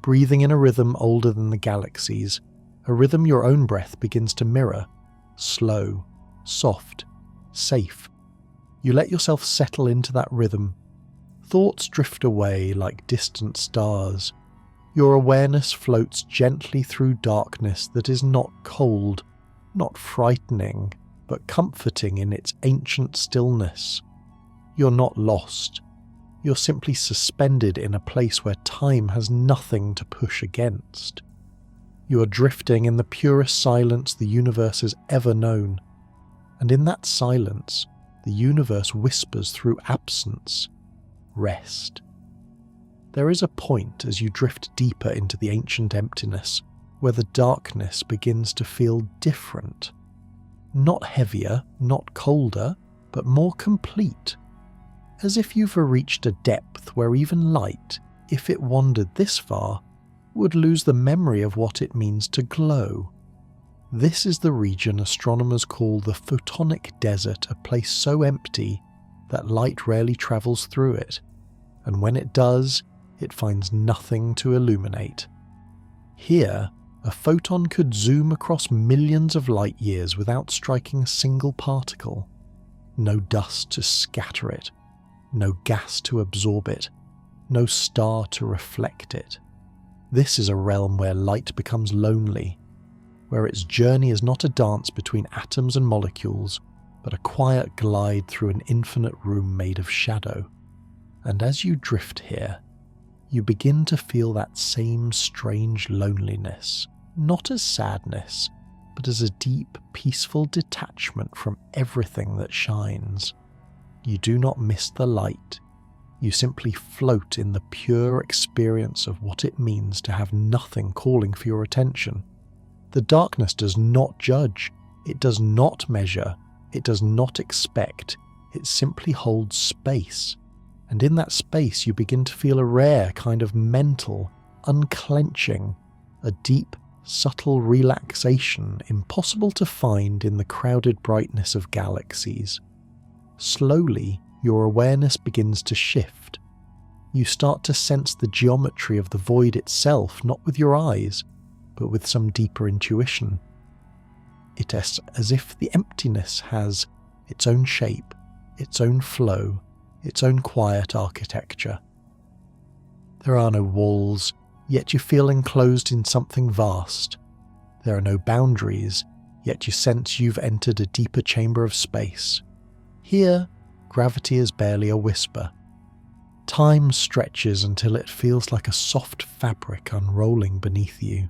breathing in a rhythm older than the galaxies, a rhythm your own breath begins to mirror, slow, soft, safe. You let yourself settle into that rhythm. Thoughts drift away like distant stars. Your awareness floats gently through darkness that is not cold, not frightening, but comforting in its ancient stillness. You're not lost. You're simply suspended in a place where time has nothing to push against. You are drifting in the purest silence the universe has ever known. And in that silence, the universe whispers through absence, rest. There is a point as you drift deeper into the ancient emptiness where the darkness begins to feel different. Not heavier, not colder, but more complete. As if you've reached a depth where even light, if it wandered this far, would lose the memory of what it means to glow. This is the region astronomers call the photonic desert, a place so empty that light rarely travels through it, and when it does, it finds nothing to illuminate. Here, a photon could zoom across millions of light years without striking a single particle. No dust to scatter it, no gas to absorb it, no star to reflect it. This is a realm where light becomes lonely, where its journey is not a dance between atoms and molecules, but a quiet glide through an infinite room made of shadow. And as you drift here, you begin to feel that same strange loneliness, not as sadness, but as a deep, peaceful detachment from everything that shines. You do not miss the light. You simply float in the pure experience of what it means to have nothing calling for your attention. The darkness does not judge, it does not measure, it does not expect, it simply holds space. And in that space you begin to feel a rare kind of mental unclenching, a deep, subtle relaxation impossible to find in the crowded brightness of galaxies. Slowly, your awareness begins to shift. You start to sense the geometry of the void itself, not with your eyes, but with some deeper intuition. It is as if the emptiness has its own shape, its own flow, its own quiet architecture. There are no walls, yet you feel enclosed in something vast. There are no boundaries, yet you sense you've entered a deeper chamber of space. Here, gravity is barely a whisper. Time stretches until it feels like a soft fabric unrolling beneath you.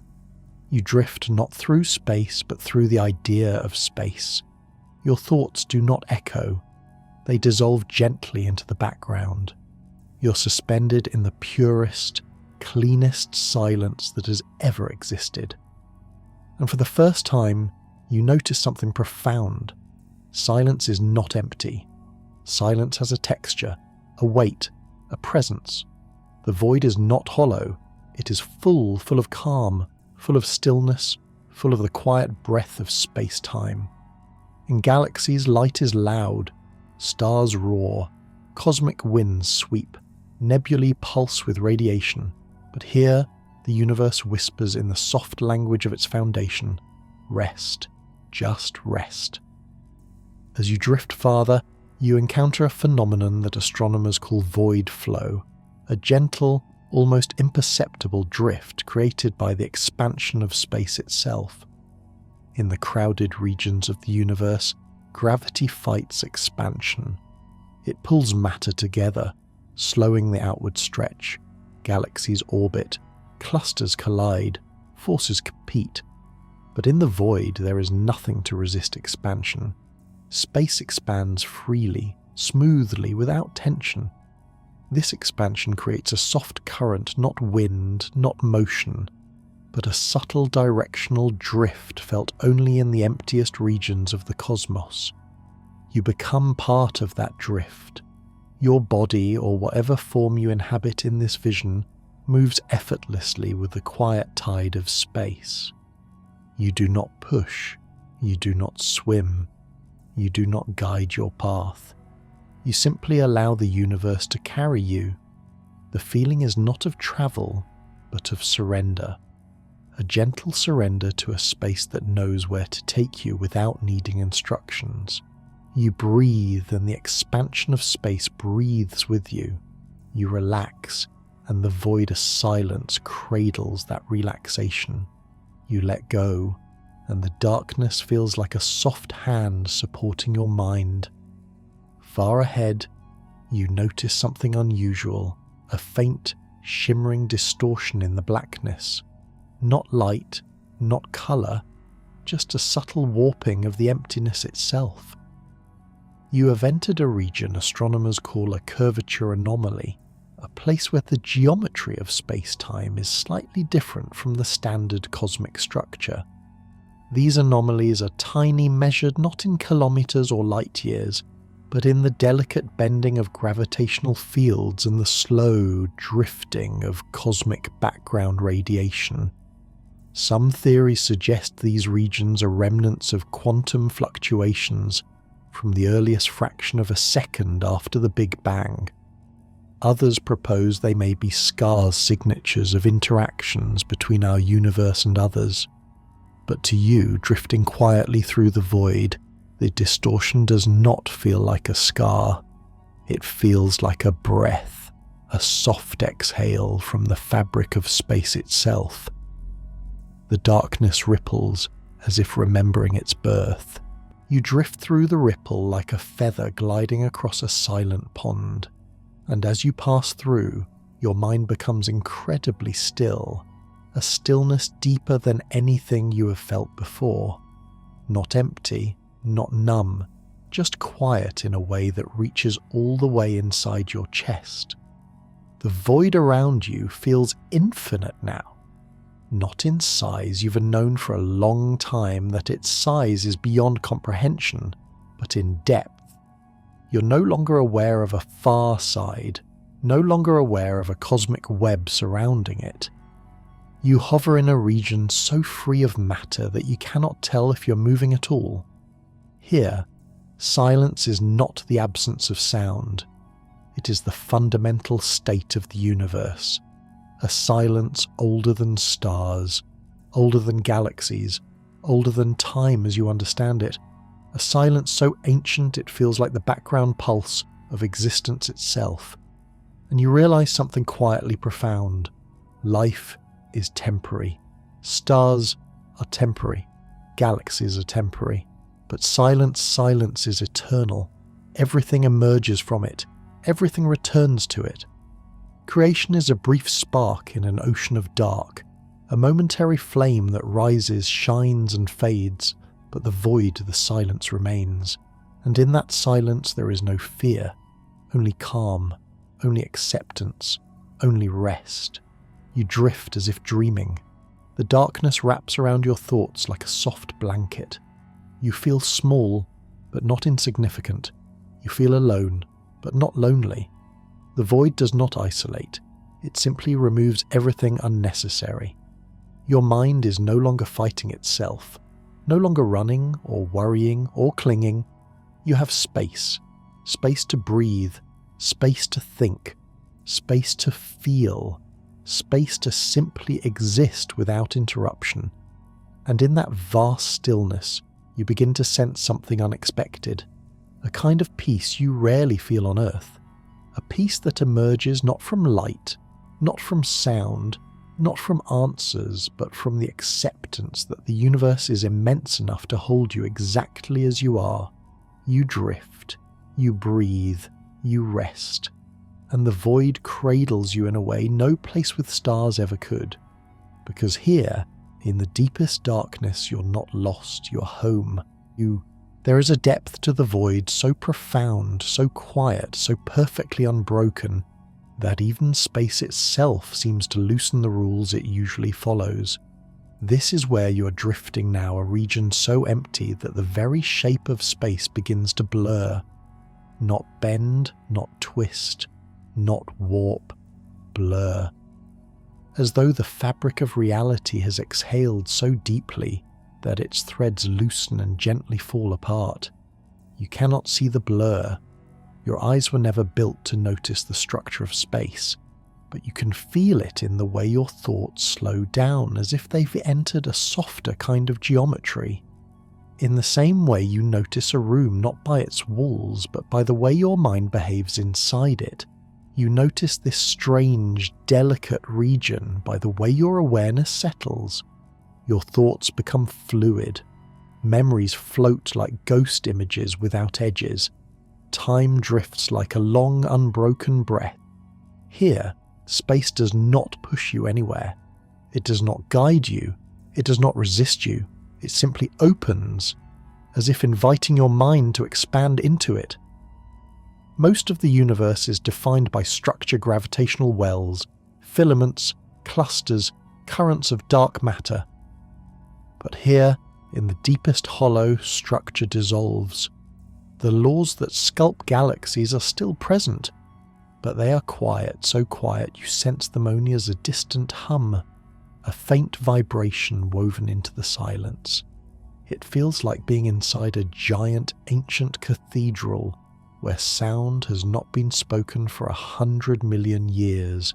You drift not through space, but through the idea of space. Your thoughts do not echo. They dissolve gently into the background. You're suspended in the purest, cleanest silence that has ever existed. And for the first time, you notice something profound. Silence is not empty. Silence has a texture, a weight, a presence. The void is not hollow. It is full of calm, full of stillness, full of the quiet breath of space-time. In galaxies, light is loud. Stars roar, cosmic winds sweep, nebulae pulse with radiation, but here the universe whispers in the soft language of its foundation, rest, just rest. As you drift farther, you encounter a phenomenon that astronomers call void flow, a gentle, almost imperceptible drift created by the expansion of space itself. In the crowded regions of the universe, gravity fights expansion. It pulls matter together, slowing the outward stretch. Galaxies orbit, clusters collide, forces compete. But in the void there is nothing to resist expansion. Space expands freely, smoothly, without tension. This expansion creates a soft current, not wind, not motion, but a subtle directional drift felt only in the emptiest regions of the cosmos. You become part of that drift. Your body, or whatever form you inhabit in this vision, moves effortlessly with the quiet tide of space. You do not push, you do not swim, you do not guide your path. You simply allow the universe to carry you. The feeling is not of travel, but of surrender. A gentle surrender to a space that knows where to take you without needing instructions. You breathe and the expansion of space breathes with you. You relax and the void of silence cradles that relaxation. You let go and the darkness feels like a soft hand supporting your mind. Far ahead, you notice something unusual, a faint, shimmering distortion in the blackness. Not light, not colour, just a subtle warping of the emptiness itself. You have entered a region astronomers call a curvature anomaly, a place where the geometry of space-time is slightly different from the standard cosmic structure. These anomalies are tiny, measured not in kilometres or light years, but in the delicate bending of gravitational fields and the slow drifting of cosmic background radiation. Some theories suggest these regions are remnants of quantum fluctuations from the earliest fraction of a second after the Big Bang. Others propose they may be scar signatures of interactions between our universe and others. But to you, drifting quietly through the void, the distortion does not feel like a scar. It feels like a breath, a soft exhale from the fabric of space itself. The darkness ripples, as if remembering its birth. You drift through the ripple like a feather gliding across a silent pond. and as you pass through, your mind becomes incredibly still, a stillness deeper than anything you have felt before. Not empty, not numb, just quiet in a way that reaches all the way inside your chest. The void around you feels infinite now. Not in size, you've known for a long time that its size is beyond comprehension, but in depth. You're no longer aware of a far side, no longer aware of a cosmic web surrounding it. You hover in a region so free of matter that you cannot tell if you're moving at all. Here, silence is not the absence of sound. It is the fundamental state of the universe. A silence older than stars, older than galaxies, older than time as you understand it. A silence so ancient it feels like the background pulse of existence itself. And you realize something quietly profound. Life is temporary. Stars are temporary. Galaxies are temporary. But silence is eternal. Everything emerges from it. Everything returns to it. Creation is a brief spark in an ocean of dark, a momentary flame that rises, shines and fades, but the void, the silence remains. And in that silence there is no fear, only calm, only acceptance, only rest. You drift as if dreaming. The darkness wraps around your thoughts like a soft blanket. You feel small, but not insignificant. You feel alone, but not lonely. The void does not isolate. It simply removes everything unnecessary. Your mind is no longer fighting itself, no longer running or worrying or clinging. You have space. Space to breathe, space to think, space to feel, space to simply exist without interruption. And in that vast stillness, you begin to sense something unexpected, a kind of peace you rarely feel on Earth. A peace that emerges not from light, not from sound, not from answers, but from the acceptance that the universe is immense enough to hold you exactly as you are. You drift, you breathe, you rest, and the void cradles you in a way no place with stars ever could. Because here, in the deepest darkness, you're not lost, you're home. There is a depth to the void so profound, so quiet, so perfectly unbroken, that even space itself seems to loosen the rules it usually follows. This is where you are drifting now, a region so empty that the very shape of space begins to blur. Not bend, not twist, not warp, blur. As though the fabric of reality has exhaled so deeply that its threads loosen and gently fall apart. You cannot see the blur. Your eyes were never built to notice the structure of space, but you can feel it in the way your thoughts slow down, as if they've entered a softer kind of geometry. In the same way you notice a room not by its walls, but by the way your mind behaves inside it. You notice this strange, delicate region by the way your awareness settles. Your thoughts become fluid. Memories float like ghost images without edges. Time drifts like a long, unbroken breath. Here, space does not push you anywhere. It does not guide you. It does not resist you. It simply opens, as if inviting your mind to expand into it. Most of the universe is defined by structure gravitational wells, filaments, clusters, currents of dark matter. But here, in the deepest hollow, structure dissolves. The laws that sculpt galaxies are still present, but they are quiet, so quiet you sense them only as a distant hum, a faint vibration woven into the silence. It feels like being inside a giant, ancient cathedral where sound has not been spoken for 100 million years,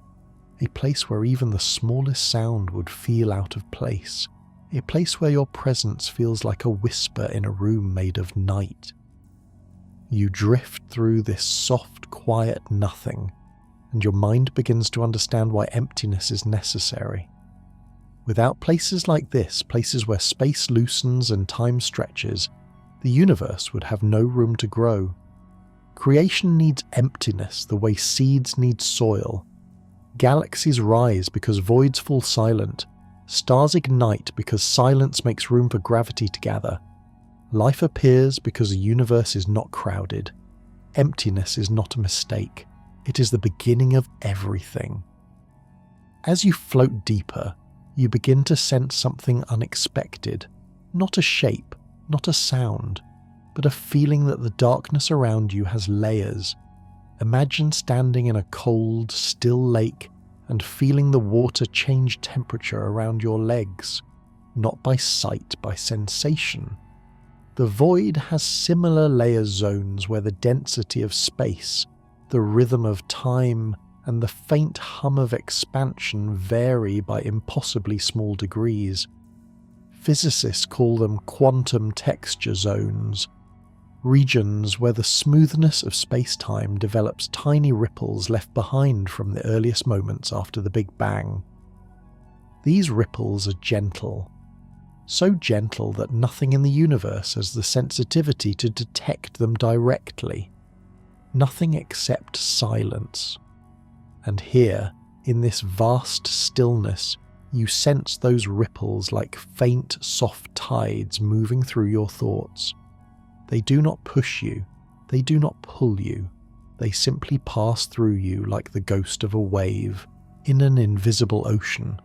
a place where even the smallest sound would feel out of place. A place where your presence feels like a whisper in a room made of night. You drift through this soft, quiet nothing, and your mind begins to understand why emptiness is necessary. Without places like this, places where space loosens and time stretches, the universe would have no room to grow. Creation needs emptiness the way seeds need soil. Galaxies rise because voids fall silent. Stars ignite because silence makes room for gravity to gather. Life appears because the universe is not crowded. Emptiness is not a mistake. It is the beginning of everything. As you float deeper, you begin to sense something unexpected. Not a shape, not a sound, but a feeling that the darkness around you has layers. Imagine standing in a cold, still lake and feeling the water change temperature around your legs, not by sight, by sensation. The void has similar layer zones where the density of space, the rhythm of time, and the faint hum of expansion vary by impossibly small degrees. Physicists call them quantum texture zones, regions where the smoothness of space-time develops tiny ripples left behind from the earliest moments after the Big Bang. These ripples are gentle, so gentle that nothing in the universe has the sensitivity to detect them directly. Nothing except silence. And here, in this vast stillness, you sense those ripples like faint, soft tides moving through your thoughts. They do not push you, they do not pull you, they simply pass through you like the ghost of a wave in an invisible ocean.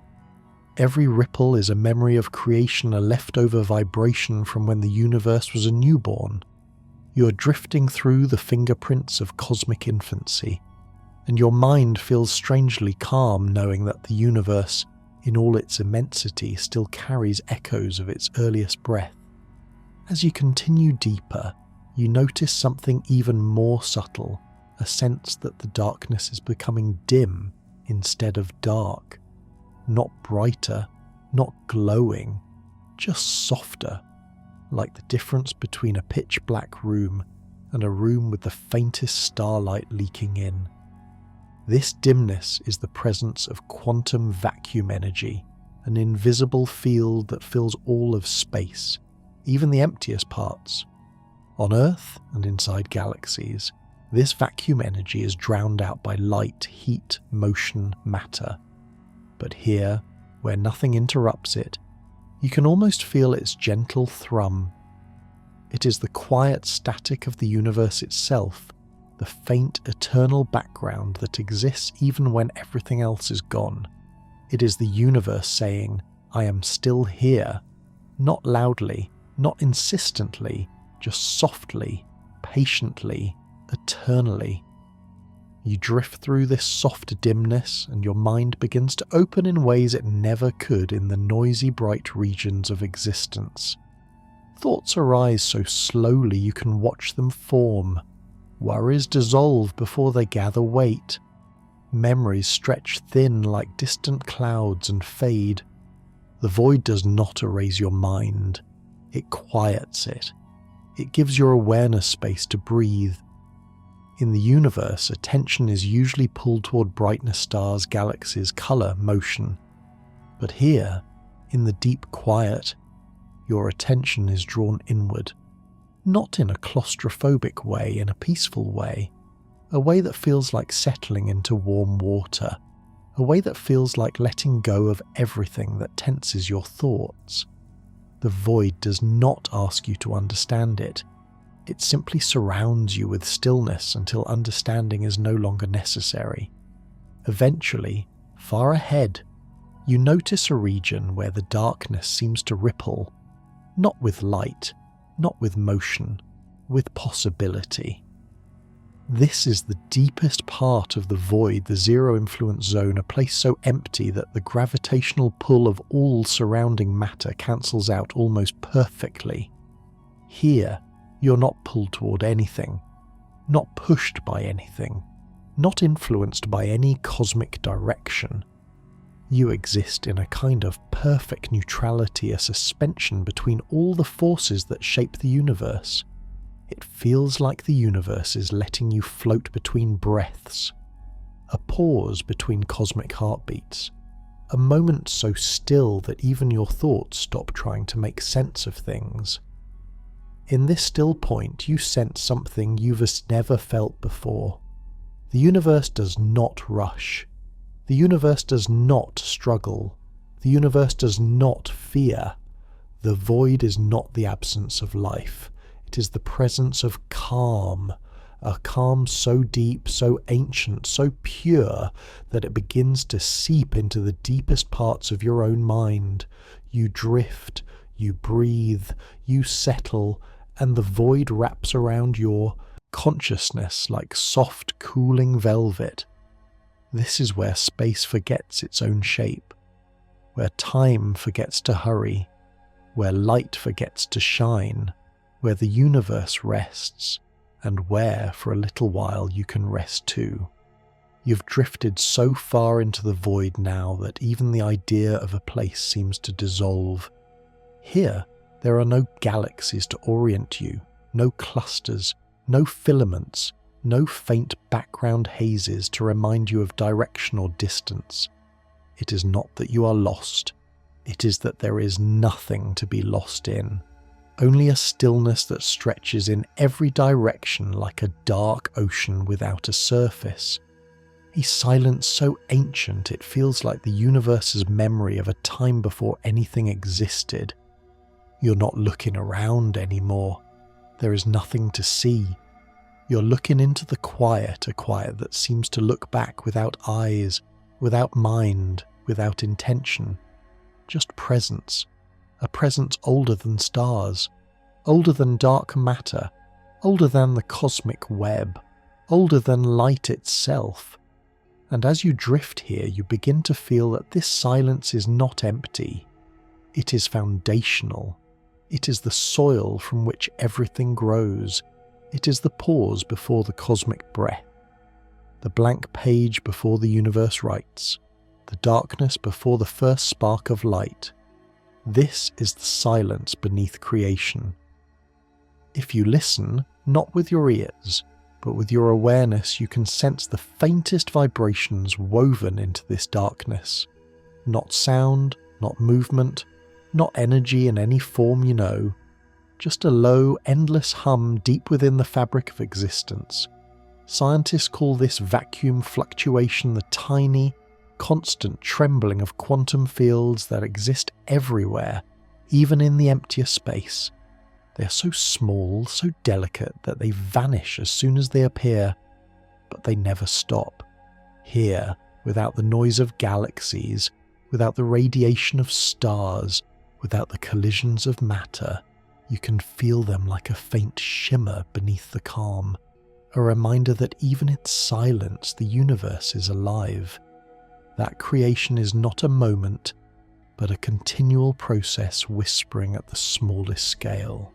Every ripple is a memory of creation, a leftover vibration from when the universe was a newborn. You are drifting through the fingerprints of cosmic infancy, and your mind feels strangely calm knowing that the universe, in all its immensity, still carries echoes of its earliest breath. As you continue deeper, you notice something even more subtle, a sense that the darkness is becoming dim instead of dark. Not brighter, not glowing, just softer, like the difference between a pitch-black room and a room with the faintest starlight leaking in. This dimness is the presence of quantum vacuum energy, an invisible field that fills all of space, even the emptiest parts. On Earth and inside galaxies, this vacuum energy is drowned out by light, heat, motion, matter. But here, where nothing interrupts it, you can almost feel its gentle thrum. It is the quiet static of the universe itself, the faint eternal background that exists even when everything else is gone. It is the universe saying, "I am still here," not loudly, not insistently, just softly, patiently, eternally. You drift through this soft dimness and your mind begins to open in ways it never could in the noisy bright regions of existence. Thoughts arise so slowly you can watch them form. Worries dissolve before they gather weight. Memories stretch thin like distant clouds and fade. The void does not erase your mind. It quiets it. It gives your awareness space to breathe. In the universe, attention is usually pulled toward brightness, stars, galaxies, colour, motion. But here, in the deep quiet, your attention is drawn inward. Not in a claustrophobic way, in a peaceful way. A way that feels like settling into warm water. A way that feels like letting go of everything that tenses your thoughts. The void does not ask you to understand it. It simply surrounds you with stillness until understanding is no longer necessary. Eventually, far ahead, you notice a region where the darkness seems to ripple, not with light, not with motion, with possibility. This is the deepest part of the void, the zero-influence zone, a place so empty that the gravitational pull of all surrounding matter cancels out almost perfectly. Here, you're not pulled toward anything, not pushed by anything, not influenced by any cosmic direction. You exist in a kind of perfect neutrality, a suspension between all the forces that shape the universe. It feels like the universe is letting you float between breaths, a pause between cosmic heartbeats, a moment so still that even your thoughts stop trying to make sense of things. In this still point, you sense something you've never felt before. The universe does not rush. The universe does not struggle. The universe does not fear. The void is not the absence of life. It is the presence of calm, a calm so deep, so ancient, so pure that it begins to seep into the deepest parts of your own mind. You drift, you breathe, you settle, and the void wraps around your consciousness like soft, cooling velvet. This is where space forgets its own shape, where time forgets to hurry, where light forgets to shine, where the universe rests, and where, for a little while, you can rest too. You've drifted so far into the void now that even the idea of a place seems to dissolve. Here, there are no galaxies to orient you, no clusters, no filaments, no faint background hazes to remind you of direction or distance. It is not that you are lost. It is that there is nothing to be lost in. Only a stillness that stretches in every direction like a dark ocean without a surface. A silence so ancient it feels like the universe's memory of a time before anything existed. You're not looking around anymore. There is nothing to see. You're looking into the quiet, a quiet that seems to look back without eyes, without mind, without intention. Just presence. A presence older than stars, older than dark matter, older than the cosmic web, older than light itself. And as you drift here, you begin to feel that this silence is not empty. It is foundational. It is the soil from which everything grows. It is the pause before the cosmic breath, the blank page before the universe writes, the darkness before the first spark of light. This is the silence beneath creation. If you listen, not with your ears, but with your awareness, you can sense the faintest vibrations woven into this darkness. Not sound, not movement, not energy in any form you know, just a low, endless hum deep within the fabric of existence. Scientists call this vacuum fluctuation the tiny, constant trembling of quantum fields that exist everywhere, even in the emptier space. They are so small, so delicate that they vanish as soon as they appear, but they never stop. Here, without the noise of galaxies, without the radiation of stars, without the collisions of matter, you can feel them like a faint shimmer beneath the calm, a reminder that even in silence the universe is alive. That creation is not a moment, but a continual process whispering at the smallest scale.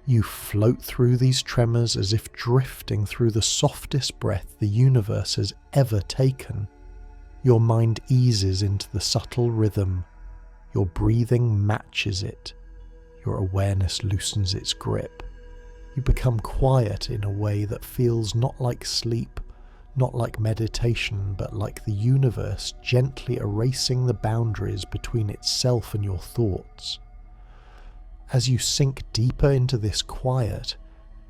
You float through these tremors as if drifting through the softest breath the universe has ever taken. Your mind eases into the subtle rhythm. Your breathing matches it. Your awareness loosens its grip. You become quiet in a way that feels not like sleep, not like meditation, but like the universe gently erasing the boundaries between itself and your thoughts. As you sink deeper into this quiet,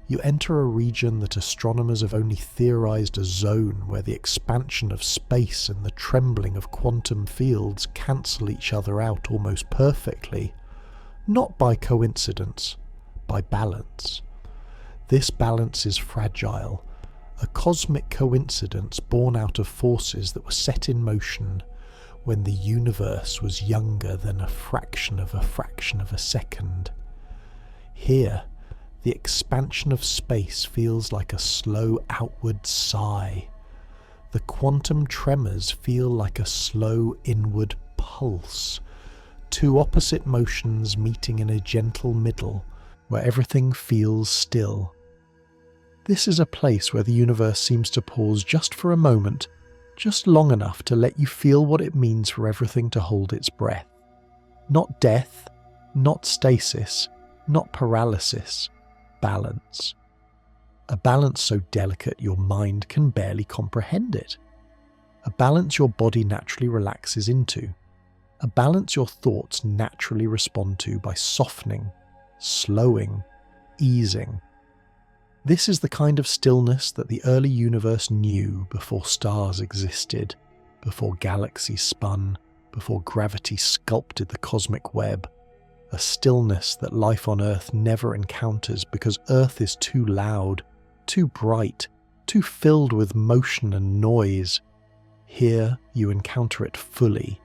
you enter a region that astronomers have only theorized a zone where the expansion of space and the trembling of quantum fields cancel each other out almost perfectly, not by coincidence, by balance. This balance is fragile, a cosmic coincidence born out of forces that were set in motion when the universe was younger than a fraction of a second. Here, the expansion of space feels like a slow outward sigh. The quantum tremors feel like a slow inward pulse, two opposite motions meeting in a gentle middle where everything feels still. This is a place where the universe seems to pause just for a moment, just long enough to let you feel what it means for everything to hold its breath. Not death, not stasis, not paralysis, balance. A balance so delicate your mind can barely comprehend it. A balance your body naturally relaxes into. A balance your thoughts naturally respond to by softening, slowing, easing. This is the kind of stillness that the early universe knew before stars existed, before galaxies spun, before gravity sculpted the cosmic web. A stillness that life on Earth never encounters because Earth is too loud, too bright, too filled with motion and noise. Here you encounter it fully,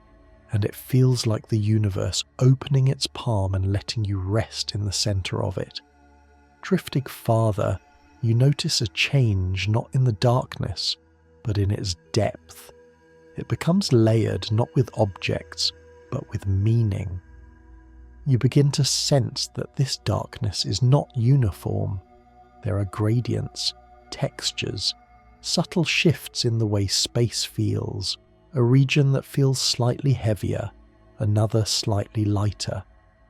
and it feels like the universe opening its palm and letting you rest in the center of it. Drifting farther, you notice a change not in the darkness, but in its depth. It becomes layered not with objects, but with meaning. You begin to sense that this darkness is not uniform. There are gradients, textures, subtle shifts in the way space feels, a region that feels slightly heavier, another slightly lighter,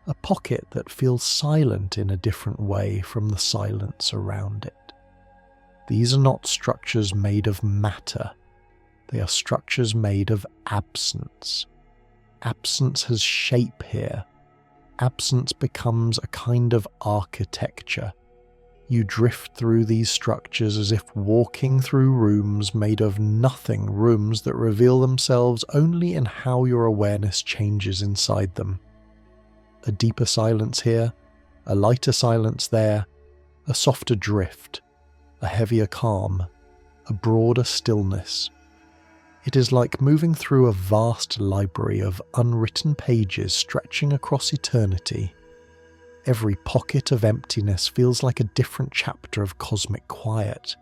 a pocket that feels silent in a different way from the silence around it. These are not structures made of matter. They are structures made of absence. Absence has shape here. Absence becomes a kind of architecture. You drift through these structures as if walking through rooms made of nothing, rooms that reveal themselves only in how your awareness changes inside them. A deeper silence here, a lighter silence there, a softer drift, a heavier calm, a broader stillness. It is like moving through a vast library of unwritten pages stretching across eternity. Every pocket of emptiness feels like a different chapter of cosmic quiet.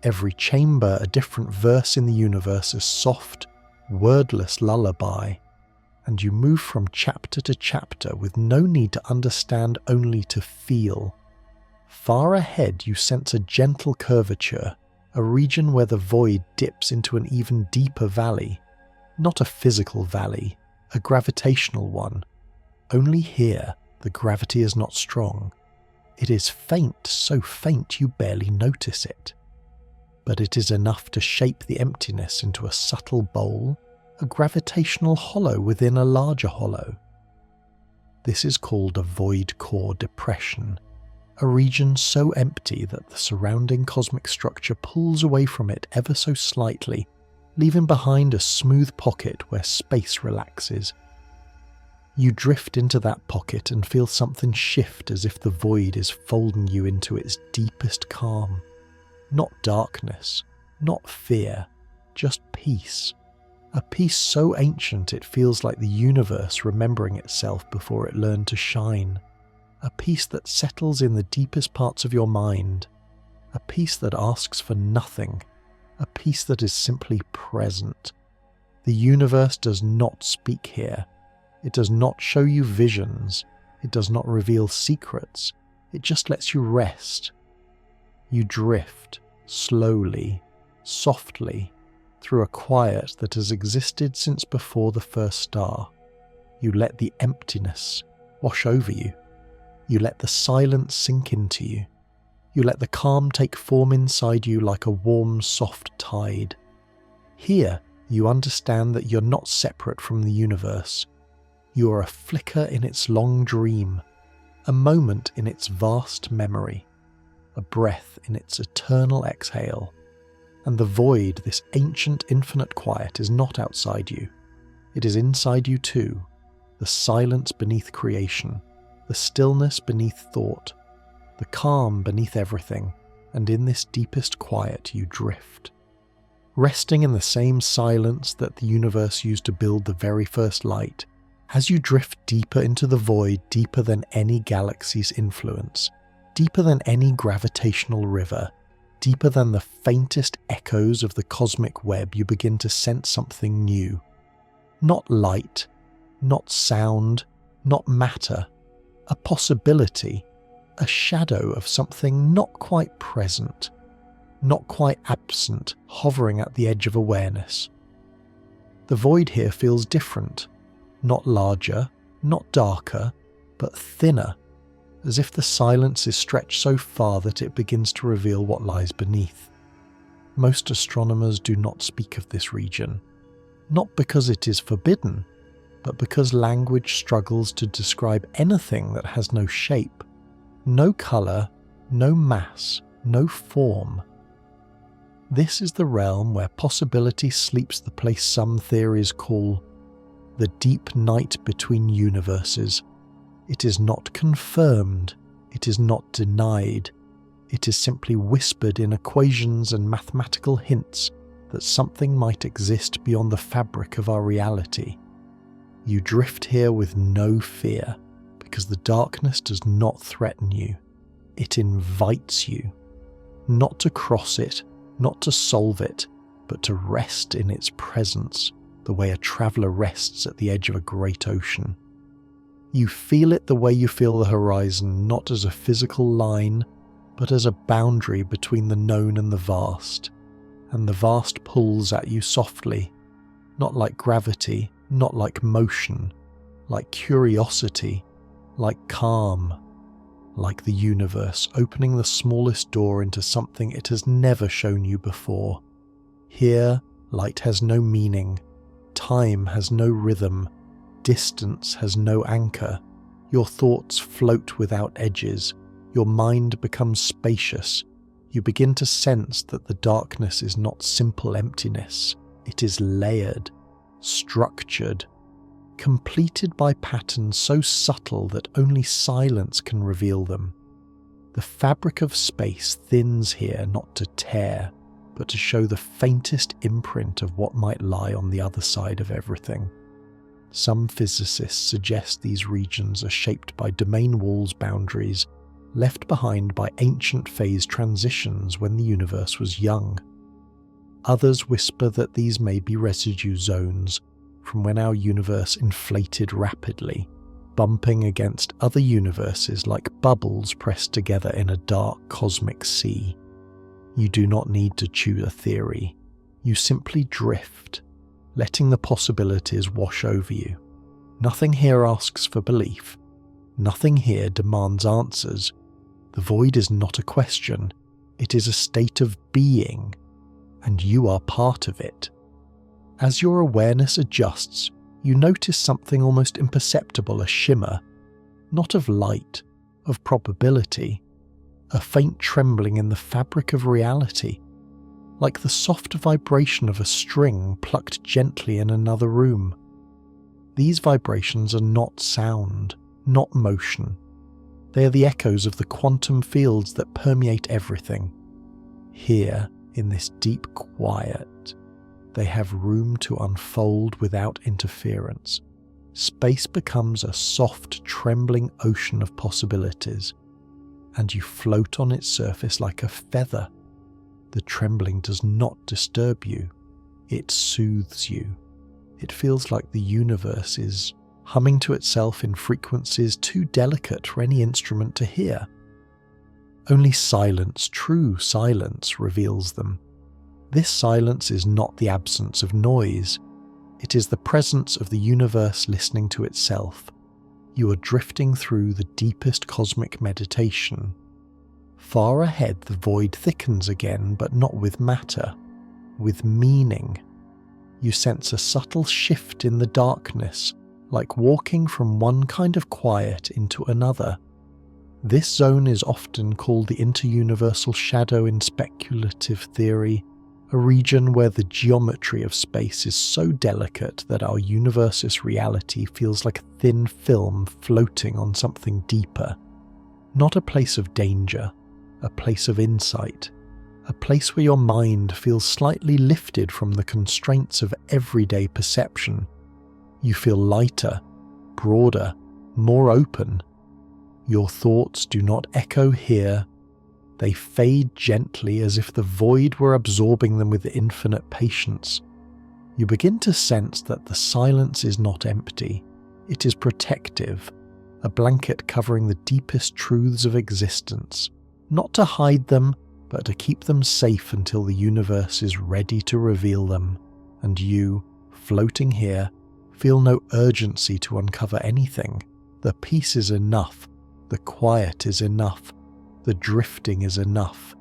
Every chamber a different verse in the universe, a soft, wordless lullaby. And you move from chapter to chapter with no need to understand, only to feel. Far ahead you sense a gentle curvature, a region where the void dips into an even deeper valley. Not a physical valley, a gravitational one. Only here the gravity is not strong. It is faint, so faint you barely notice it. But it is enough to shape the emptiness into a subtle bowl, a gravitational hollow within a larger hollow. This is called a void core depression, a region so empty that the surrounding cosmic structure pulls away from it ever so slightly, leaving behind a smooth pocket where space relaxes. You drift into that pocket and feel something shift, as if the void is folding you into its deepest calm. Not darkness, not fear, just peace. A peace so ancient it feels like the universe remembering itself before it learned to shine. A peace that settles in the deepest parts of your mind. A peace that asks for nothing. A peace that is simply present. The universe does not speak here. It does not show you visions. It does not reveal secrets. It just lets you rest. You drift, slowly, softly, through a quiet that has existed since before the first star. You let the emptiness wash over you. You let the silence sink into you. You let the calm take form inside you like a warm, soft tide. Here, you understand that you're not separate from the universe. You are a flicker in its long dream, a moment in its vast memory, a breath in its eternal exhale. And the void, this ancient infinite quiet, is not outside you. It is inside you too, the silence beneath creation, the stillness beneath thought, the calm beneath everything, and in this deepest quiet you drift. Resting in the same silence that the universe used to build the very first light, as you drift deeper into the void, deeper than any galaxy's influence, deeper than any gravitational river, deeper than the faintest echoes of the cosmic web, you begin to sense something new. Not light, not sound, not matter, a possibility, a shadow of something not quite present, not quite absent, hovering at the edge of awareness. The void here feels different, not larger, not darker, but thinner, as if the silence is stretched so far that it begins to reveal what lies beneath. Most astronomers do not speak of this region, not because it is forbidden, but because language struggles to describe anything that has no shape. No colour, no mass, no form. This is the realm where possibility sleeps, the place some theories call the deep night between universes. It is not confirmed, it is not denied, it is simply whispered in equations and mathematical hints that something might exist beyond the fabric of our reality. You drift here with no fear, because the darkness does not threaten you. It invites you, not to cross it, not to solve it, but to rest in its presence, the way a traveller rests at the edge of a great ocean. You feel it the way you feel the horizon, not as a physical line, but as a boundary between the known and the vast. And the vast pulls at you softly, not like gravity, not like motion, like curiosity, like calm, like the universe opening the smallest door into something it has never shown you before. Here, light has no meaning, time has no rhythm, distance has no anchor. Your thoughts float without edges, your mind becomes spacious. You begin to sense that the darkness is not simple emptiness, it is layered, structured, completed by patterns so subtle that only silence can reveal them. The fabric of space thins here not to tear, but to show the faintest imprint of what might lie on the other side of everything. Some physicists suggest these regions are shaped by domain walls boundaries left behind by ancient phase transitions when the universe was young. Others whisper that these may be residue zones from when our universe inflated rapidly, bumping against other universes like bubbles pressed together in a dark cosmic sea. You do not need to choose a theory. You simply drift, letting the possibilities wash over you. Nothing here asks for belief. Nothing here demands answers. The void is not a question, it is a state of being, and you are part of it. As your awareness adjusts, you notice something almost imperceptible, a shimmer, not of light, of probability, a faint trembling in the fabric of reality, like the soft vibration of a string plucked gently in another room. These vibrations are not sound, not motion. They are the echoes of the quantum fields that permeate everything. Here, in this deep quiet, they have room to unfold without interference. Space becomes a soft, trembling ocean of possibilities, and you float on its surface like a feather. The trembling does not disturb you, it soothes you. It feels like the universe is humming to itself in frequencies too delicate for any instrument to hear. Only silence, true silence, reveals them. This silence is not the absence of noise. It is the presence of the universe listening to itself. You are drifting through the deepest cosmic meditation. Far ahead, the void thickens again, but not with matter, with meaning. You sense a subtle shift in the darkness, like walking from one kind of quiet into another. This zone is often called the interuniversal shadow in speculative theory, a region where the geometry of space is so delicate that our universe's reality feels like a thin film floating on something deeper. Not a place of danger, a place of insight, a place where your mind feels slightly lifted from the constraints of everyday perception. You feel lighter, broader, more open. Your thoughts do not echo here. They fade gently as if the void were absorbing them with infinite patience. You begin to sense that the silence is not empty. It is protective, a blanket covering the deepest truths of existence, not to hide them, but to keep them safe until the universe is ready to reveal them. And you, floating here, feel no urgency to uncover anything. The peace is enough, the quiet is enough, the drifting is enough.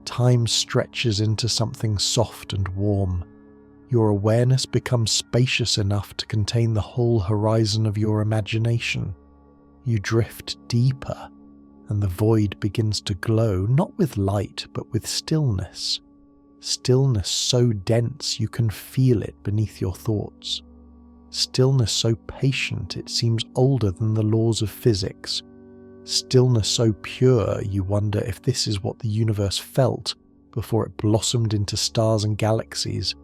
Time stretches into something soft and warm. Your awareness becomes spacious enough to contain the whole horizon of your imagination. You drift deeper, and the void begins to glow not with light but with stillness. Stillness so dense you can feel it beneath your thoughts. Stillness so patient it seems older than the laws of physics. Stillness so pure you wonder if this is what the universe felt before it blossomed into stars and galaxies.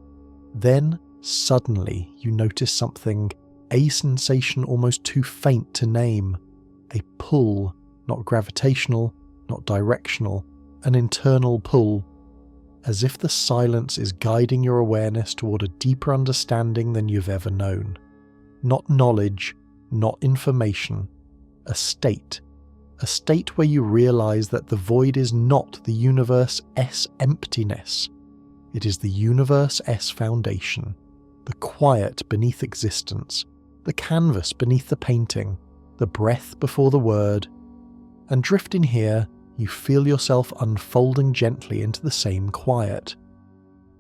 Then, suddenly, you notice something, a sensation almost too faint to name. A pull, not gravitational, not directional, an internal pull. As if the silence is guiding your awareness toward a deeper understanding than you've ever known. Not knowledge, not information, a state where you realize that the void is not the universe's emptiness. It is the universe's foundation, the quiet beneath existence, the canvas beneath the painting, the breath before the word. And drifting here, you feel yourself unfolding gently into the same quiet.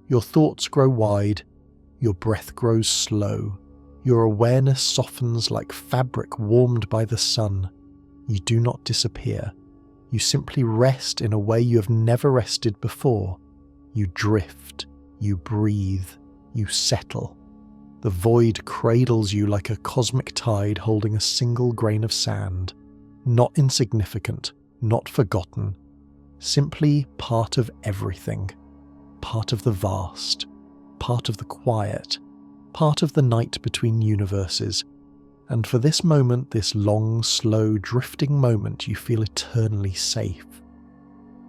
Your thoughts grow wide, your breath grows slow, your awareness softens like fabric warmed by the sun. You do not disappear. You simply rest in a way you have never rested before. You drift, you breathe, you settle. The void cradles you like a cosmic tide holding a single grain of sand, not insignificant, not forgotten, simply part of everything, part of the vast, part of the quiet, part of the night between universes. And for this moment, this long, slow, drifting moment, you feel eternally safe.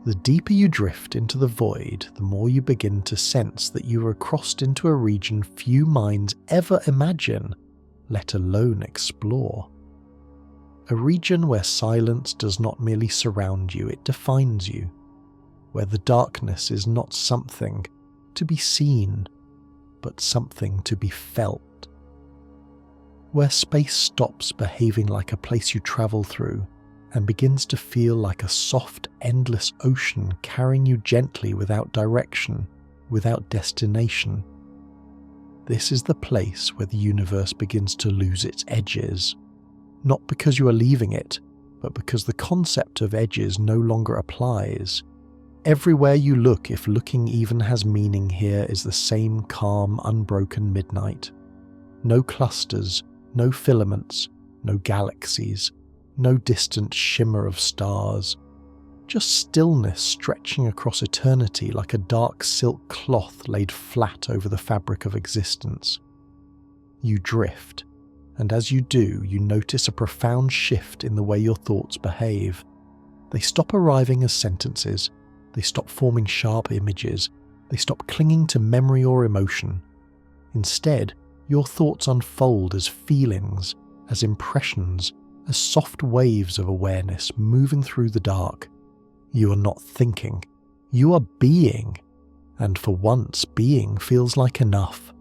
The deeper you drift into the void, the more you begin to sense that you are crossed into a region few minds ever imagine, let alone explore. A region where silence does not merely surround you, it defines you. Where the darkness is not something to be seen, but something to be felt. Where space stops behaving like a place you travel through and begins to feel like a soft, endless ocean carrying you gently without direction, without destination. This is the place where the universe begins to lose its edges. Not because you are leaving it, but because the concept of edges no longer applies. Everywhere you look, if looking even has meaning here, is the same calm, unbroken midnight. No clusters, no filaments, no galaxies, no distant shimmer of stars. Just stillness stretching across eternity like a dark silk cloth laid flat over the fabric of existence. You drift. And as you do, you notice a profound shift in the way your thoughts behave. They stop arriving as sentences, they stop forming sharp images, they stop clinging to memory or emotion. Instead, your thoughts unfold as feelings, as impressions, as soft waves of awareness moving through the dark. You are not thinking, you are being, and for once being feels like enough.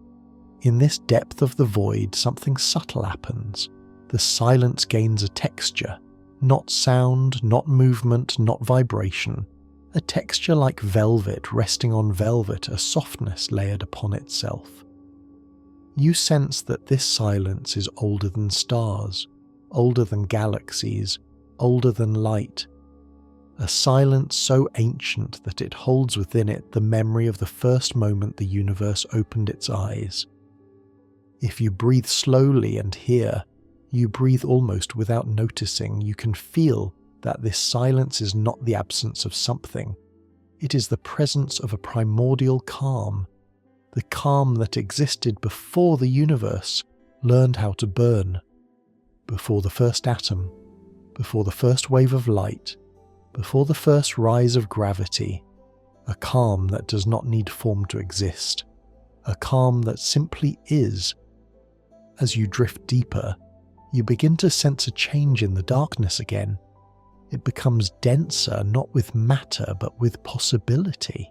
In this depth of the void, something subtle happens. The silence gains a texture, not sound, not movement, not vibration. A texture like velvet resting on velvet, a softness layered upon itself. You sense that this silence is older than stars, older than galaxies, older than light. A silence so ancient that it holds within it the memory of the first moment the universe opened its eyes. If you breathe slowly and hear, you breathe almost without noticing. You can feel that this silence is not the absence of something. It is the presence of a primordial calm, the calm that existed before the universe learned how to burn, before the first atom, before the first wave of light, before the first rise of gravity, a calm that does not need form to exist, a calm that simply is. As you drift deeper, you begin to sense a change in the darkness again. It becomes denser, not with matter, but with possibility.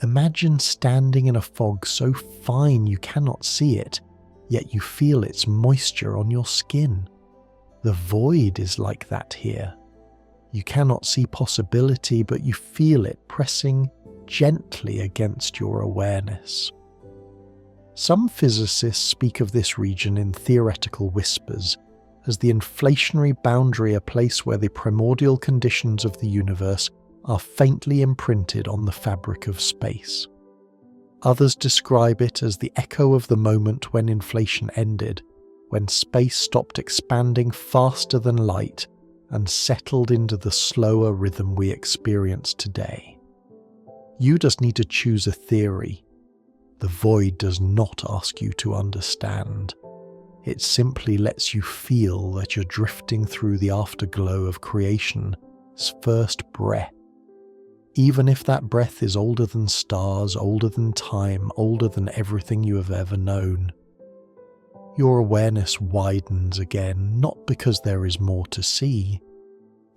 Imagine standing in a fog so fine you cannot see it, yet you feel its moisture on your skin. The void is like that here. You cannot see possibility, but you feel it pressing gently against your awareness. Some physicists speak of this region in theoretical whispers, as the inflationary boundary, a place where the primordial conditions of the universe are faintly imprinted on the fabric of space. Others describe it as the echo of the moment when inflation ended, when space stopped expanding faster than light and settled into the slower rhythm we experience today. You just need to choose a theory. The void does not ask you to understand. It simply lets you feel that you're drifting through the afterglow of creation's first breath. Even if that breath is older than stars, older than time, older than everything you have ever known. Your awareness widens again, not because there is more to see,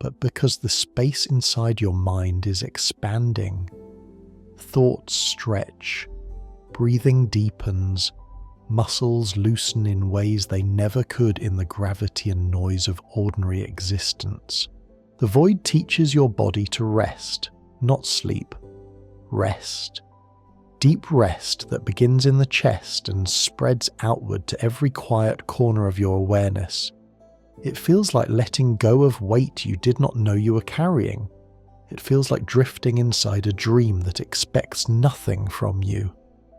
but because the space inside your mind is expanding. Thoughts stretch, breathing deepens, muscles loosen in ways they never could in the gravity and noise of ordinary existence. The void teaches your body to rest, not sleep. Rest. Deep rest that begins in the chest and spreads outward to every quiet corner of your awareness. It feels like letting go of weight you did not know you were carrying. It feels like drifting inside a dream that expects nothing from you.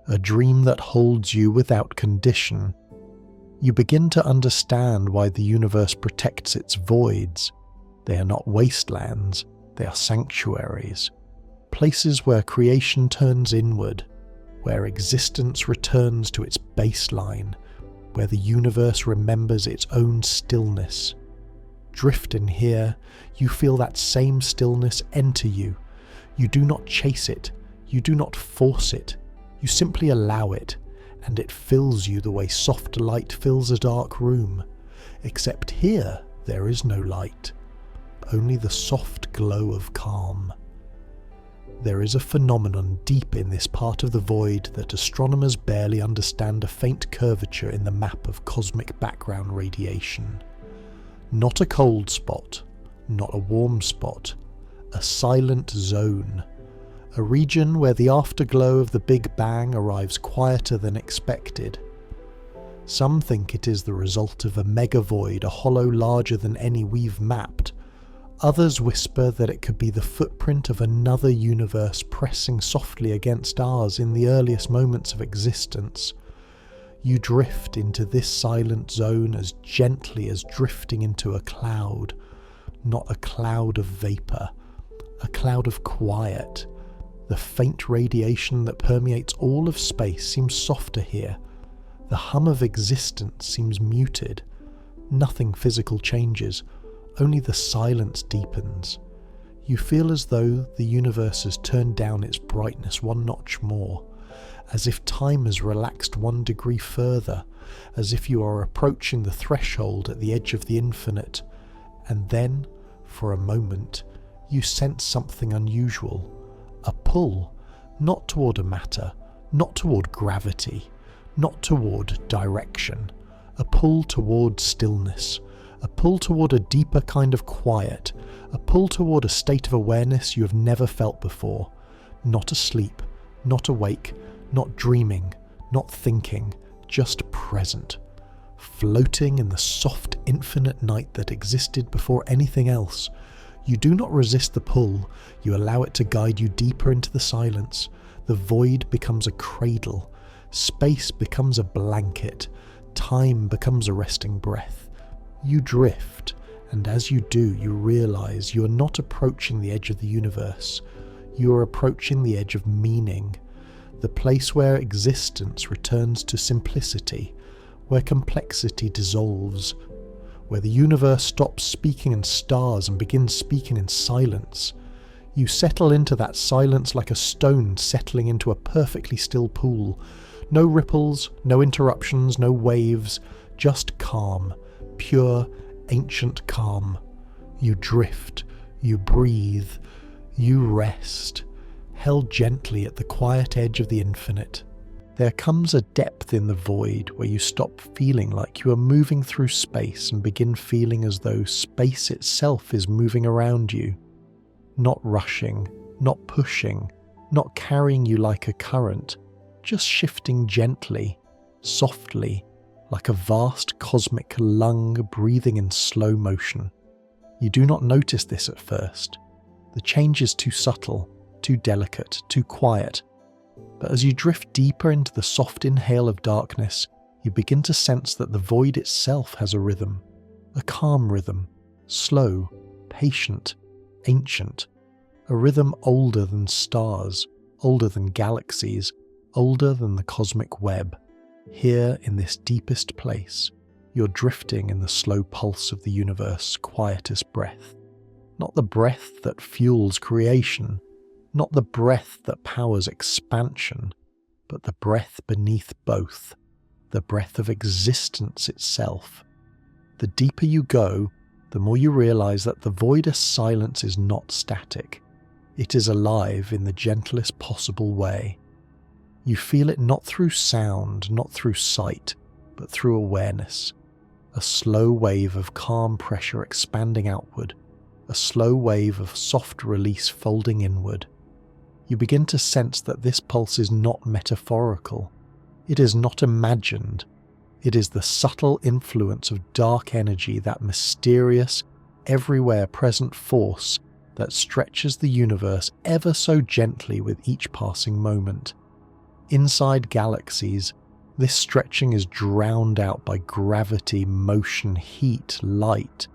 A dream that holds you without condition. You begin to understand why the universe protects its voids. They are not wastelands, they are sanctuaries. Places where creation turns inward, where existence returns to its baseline, where the universe remembers its own stillness. Drift in here, you feel that same stillness enter you. You do not chase it, you do not force it. You simply allow it, and it fills you the way soft light fills a dark room. Except here, there is no light, only the soft glow of calm. There is a phenomenon deep in this part of the void that astronomers barely understand, a faint curvature in the map of cosmic background radiation. Not a cold spot, not a warm spot, a silent zone. A region where the afterglow of the Big Bang arrives quieter than expected. Some think it is the result of a mega void, a hollow larger than any we've mapped. Others whisper that it could be the footprint of another universe pressing softly against ours in the earliest moments of existence. You drift into this silent zone as gently as drifting into a cloud. Not a cloud of vapor, a cloud of quiet. The faint radiation that permeates all of space seems softer here. The hum of existence seems muted. Nothing physical changes, only the silence deepens. You feel as though the universe has turned down its brightness one notch more, as if time has relaxed 1 degree further, as if you are approaching the threshold at the edge of the infinite. And then, for a moment, you sense something unusual. A pull, not toward a matter, not toward gravity, not toward direction. A pull toward stillness, a pull toward a deeper kind of quiet, a pull toward a state of awareness you have never felt before. Not asleep, not awake, not dreaming, not thinking, just present. Floating in the soft infinite night that existed before anything else. You do not resist the pull, you allow it to guide you deeper into the silence. The void becomes a cradle, space becomes a blanket, time becomes a resting breath. You drift, and as you do, you realize you are not approaching the edge of the universe. You are approaching the edge of meaning, the place where existence returns to simplicity, where complexity dissolves, where the universe stops speaking in stars and begins speaking in silence. You settle into that silence like a stone settling into a perfectly still pool. No ripples, no interruptions, no waves, just calm, pure, ancient calm. You drift, you breathe, you rest, held gently at the quiet edge of the infinite. There comes a depth in the void where you stop feeling like you are moving through space and begin feeling as though space itself is moving around you. Not rushing, not pushing, not carrying you like a current, just shifting gently, softly, like a vast cosmic lung breathing in slow motion. You do not notice this at first. The change is too subtle, too delicate, too quiet. But as you drift deeper into the soft inhale of darkness, you begin to sense that the void itself has a rhythm, a calm rhythm, slow, patient, ancient, a rhythm older than stars, older than galaxies, older than the cosmic web. Here, in this deepest place, you're drifting in the slow pulse of the universe's quietest breath. Not the breath that fuels creation, not the breath that powers expansion, but the breath beneath both, the breath of existence itself. The deeper you go, the more you realize that the voidous silence is not static. It is alive in the gentlest possible way. You feel it not through sound, not through sight, but through awareness. A slow wave of calm pressure expanding outward, a slow wave of soft release folding inward. You begin to sense that this pulse is not metaphorical. It is not imagined. It is the subtle influence of dark energy, that mysterious, everywhere present force that stretches the universe ever so gently with each passing moment. Inside galaxies, this stretching is drowned out by gravity, motion, heat, light.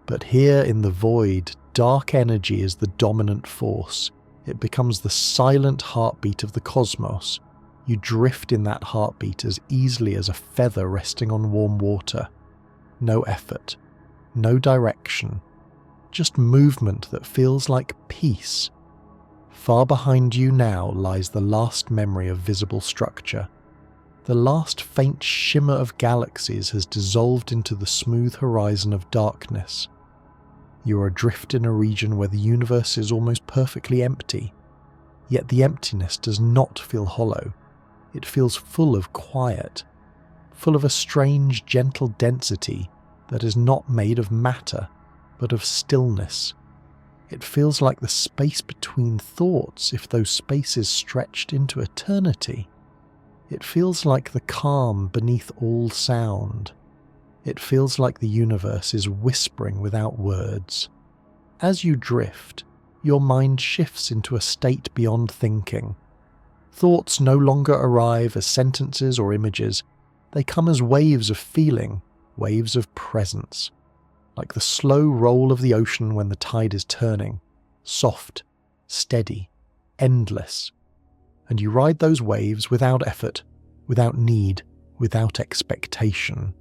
But here in the void, dark energy is the dominant force. It becomes the silent heartbeat of the cosmos. You drift in that heartbeat as easily as a feather resting on warm water. No effort, no direction, just movement that feels like peace. Far behind you now lies the last memory of visible structure. The last faint shimmer of galaxies has dissolved into the smooth horizon of darkness. You are adrift in a region where the universe is almost perfectly empty. Yet the emptiness does not feel hollow. It feels full of quiet, full of a strange, gentle density that is not made of matter, but of stillness. It feels like the space between thoughts, if those spaces stretched into eternity. It feels like the calm beneath all sound. It feels like the universe is whispering without words. As you drift, your mind shifts into a state beyond thinking. Thoughts no longer arrive as sentences or images. They come as waves of feeling, waves of presence. Like the slow roll of the ocean when the tide is turning, soft, steady, endless. And you ride those waves without effort, without need, without expectation.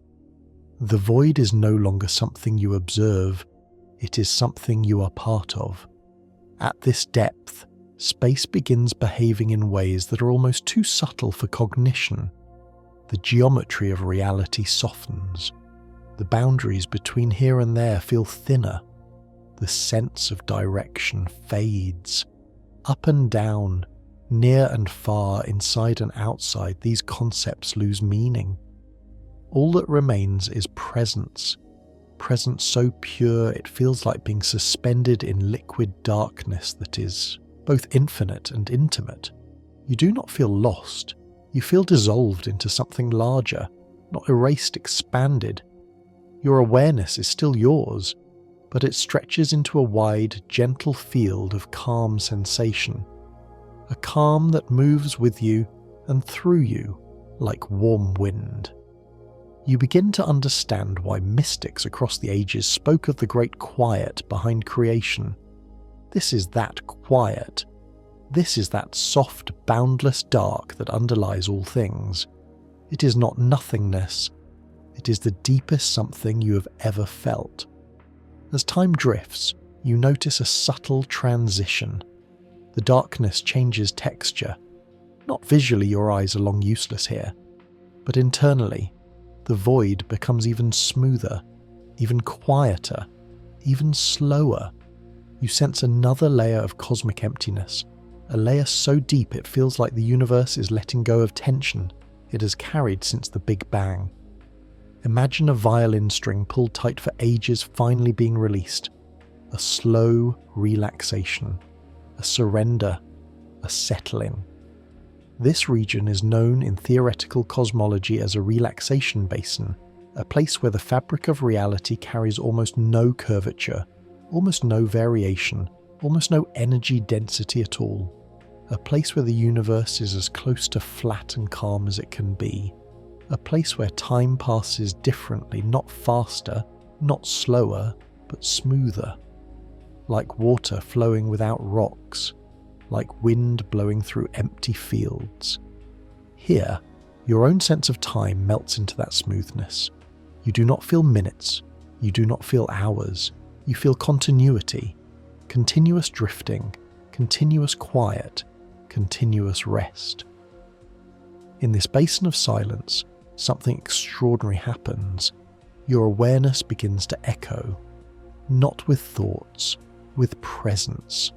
The void is no longer something you observe, it is something you are part of. At this depth, space begins behaving in ways that are almost too subtle for cognition. The geometry of reality softens. The boundaries between here and there feel thinner. The sense of direction fades. Up and down, near and far, inside and outside, these concepts lose meaning. All that remains is presence. Presence so pure it feels like being suspended in liquid darkness that is both infinite and intimate. You do not feel lost. You feel dissolved into something larger, not erased, expanded. Your awareness is still yours, but it stretches into a wide, gentle field of calm sensation. A calm that moves with you and through you like warm wind. You begin to understand why mystics across the ages spoke of the great quiet behind creation. This is that quiet. This is that soft, boundless dark that underlies all things. It is not nothingness. It is the deepest something you have ever felt. As time drifts, you notice a subtle transition. The darkness changes texture. Not visually, your eyes are long useless here, but internally, the void becomes even smoother, even quieter, even slower. You sense another layer of cosmic emptiness, a layer so deep it feels like the universe is letting go of tension it has carried since the Big Bang. Imagine a violin string pulled tight for ages finally being released. A slow relaxation, a surrender, a settling. This region is known in theoretical cosmology as a relaxation basin, a place where the fabric of reality carries almost no curvature, almost no variation, almost no energy density at all. A place where the universe is as close to flat and calm as it can be. A place where time passes differently, not faster, not slower, but smoother. Like water flowing without rocks, like wind blowing through empty fields. Here, your own sense of time melts into that smoothness. You do not feel minutes, you do not feel hours, you feel continuity, continuous drifting, continuous quiet, continuous rest. In this basin of silence, something extraordinary happens. Your awareness begins to echo, not with thoughts, with presence.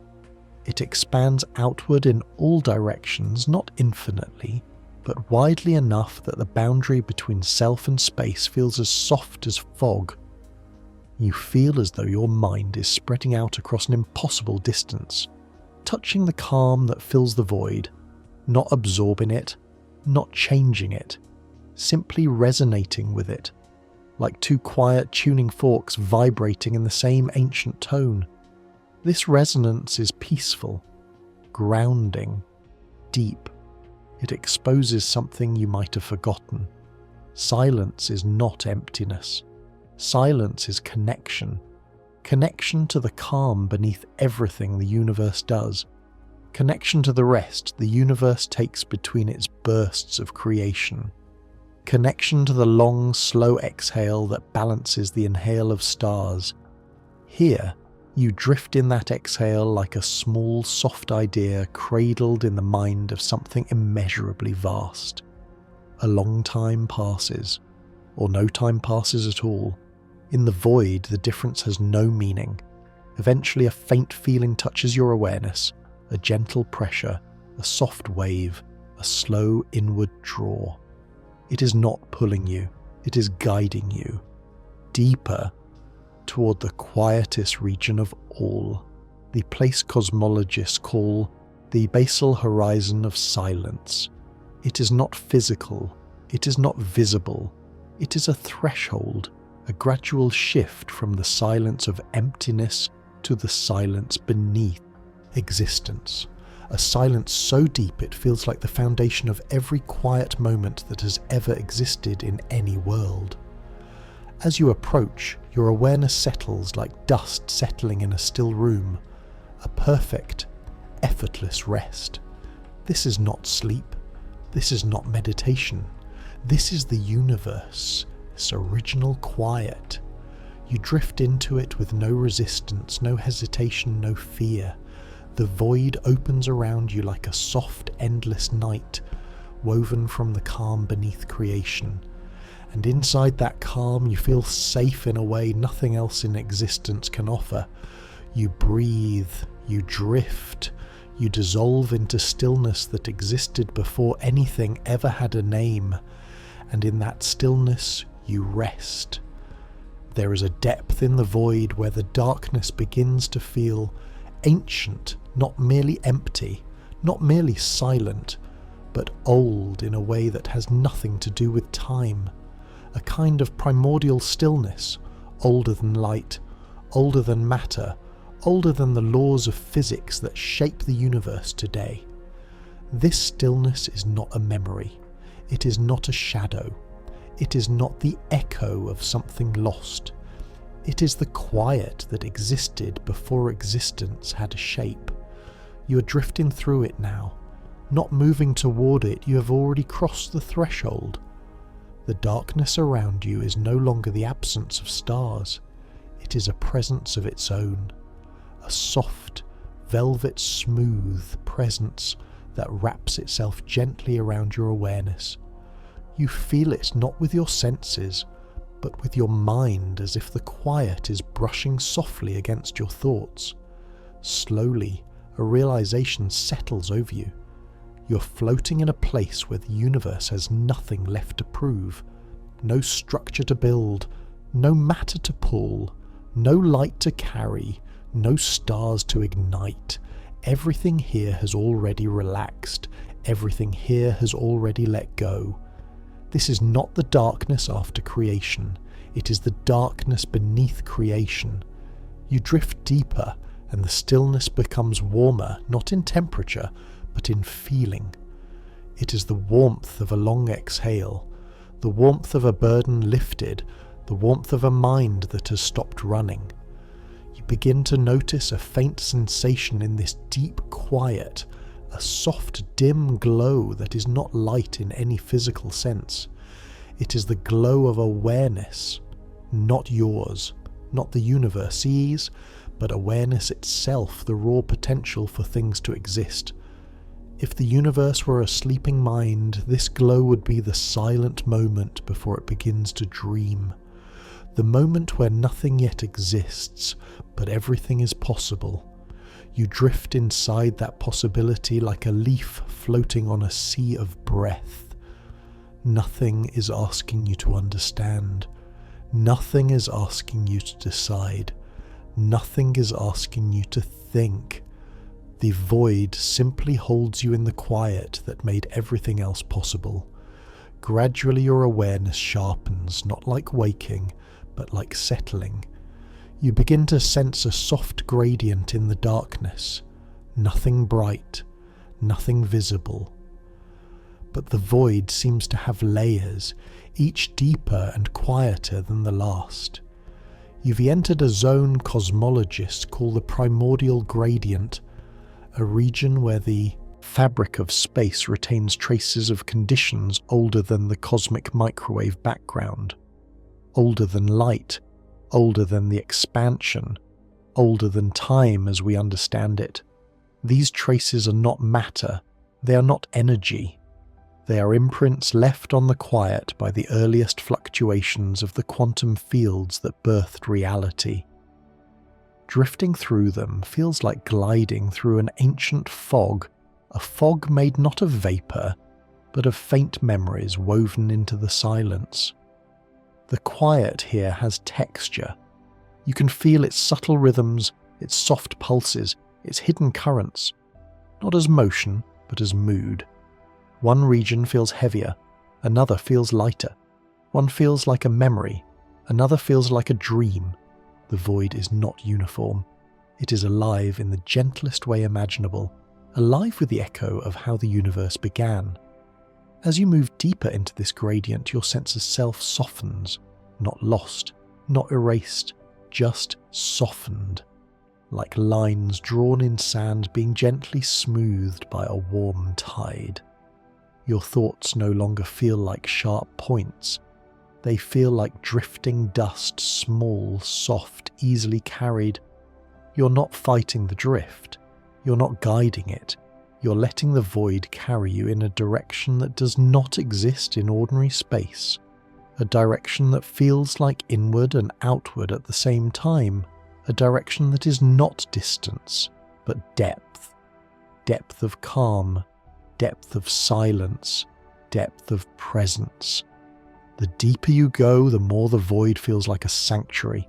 It expands outward in all directions, not infinitely, but widely enough that the boundary between self and space feels as soft as fog. You feel as though your mind is spreading out across an impossible distance, touching the calm that fills the void, not absorbing it, not changing it, simply resonating with it, like two quiet tuning forks vibrating in the same ancient tone. This resonance is peaceful, grounding, deep. It exposes something you might have forgotten. Silence is not emptiness. Silence is connection. Connection to the calm beneath everything the universe does. Connection to the rest the universe takes between its bursts of creation. Connection to the long, slow exhale that balances the inhale of stars. Here, you drift in that exhale like a small, soft idea cradled in the mind of something immeasurably vast. A long time passes, or no time passes at all. In the void, the difference has no meaning. Eventually, a faint feeling touches your awareness, a gentle pressure, a soft wave, a slow inward draw. It is not pulling you, it is guiding you, deeper toward the quietest region of all, the place cosmologists call the basal horizon of silence. It is not physical, it is not visible, it is a threshold, a gradual shift from the silence of emptiness to the silence beneath existence. A silence so deep it feels like the foundation of every quiet moment that has ever existed in any world. As you approach, your awareness settles like dust settling in a still room, a perfect, effortless rest. This is not sleep. This is not meditation. This is the universe, this original quiet. You drift into it with no resistance, no hesitation, no fear. The void opens around you like a soft, endless night, woven from the calm beneath creation. And inside that calm you feel safe in a way nothing else in existence can offer. You breathe, you drift, you dissolve into stillness that existed before anything ever had a name. And in that stillness you rest. There is a depth in the void where the darkness begins to feel ancient, not merely empty, not merely silent, but old in a way that has nothing to do with time. A kind of primordial stillness, older than light, older than matter, older than the laws of physics that shape the universe today. This stillness is not a memory. It is not a shadow. It is not the echo of something lost. It is the quiet that existed before existence had a shape. You are drifting through it now. Not moving toward it, you have already crossed the threshold. The darkness around you is no longer the absence of stars. It is a presence of its own. A soft, velvet smooth presence that wraps itself gently around your awareness. You feel it not with your senses, but with your mind, as if the quiet is brushing softly against your thoughts. Slowly, a realization settles over you. You're floating in a place where the universe has nothing left to prove, no structure to build, no matter to pull, no light to carry, no stars to ignite. Everything here has already relaxed. Everything here has already let go. This is not the darkness after creation. It is the darkness beneath creation. You drift deeper, and the stillness becomes warmer, not in temperature, but in feeling. It is the warmth of a long exhale, the warmth of a burden lifted, the warmth of a mind that has stopped running. You begin to notice a faint sensation in this deep quiet, a soft, dim glow that is not light in any physical sense. It is the glow of awareness, not yours, not the universe's, but awareness itself, the raw potential for things to exist. If the universe were a sleeping mind, this glow would be the silent moment before it begins to dream. The moment where nothing yet exists, but everything is possible. You drift inside that possibility like a leaf floating on a sea of breath. Nothing is asking you to understand. Nothing is asking you to decide. Nothing is asking you to think. The void simply holds you in the quiet that made everything else possible. Gradually your awareness sharpens, not like waking, but like settling. You begin to sense a soft gradient in the darkness. Nothing bright, nothing visible. But the void seems to have layers, each deeper and quieter than the last. You've entered a zone cosmologists call the primordial gradient, a region where the fabric of space retains traces of conditions older than the cosmic microwave background, older than light, older than the expansion, older than time as we understand it. These traces are not matter, they are not energy. They are imprints left on the quiet by the earliest fluctuations of the quantum fields that birthed reality. Drifting through them feels like gliding through an ancient fog, a fog made not of vapour, but of faint memories woven into the silence. The quiet here has texture. You can feel its subtle rhythms, its soft pulses, its hidden currents, not as motion, but as mood. One region feels heavier, another feels lighter. One feels like a memory, another feels like a dream. The void is not uniform. It is alive in the gentlest way imaginable, alive with the echo of how the universe began. As you move deeper into this gradient, your sense of self softens, not lost, not erased, just softened, like lines drawn in sand being gently smoothed by a warm tide. Your thoughts no longer feel like sharp points. They feel like drifting dust, small, soft, easily carried. You're not fighting the drift. You're not guiding it. You're letting the void carry you in a direction that does not exist in ordinary space. A direction that feels like inward and outward at the same time. A direction that is not distance, but depth. Depth of calm. Depth of silence. Depth of presence. The deeper you go, the more the void feels like a sanctuary,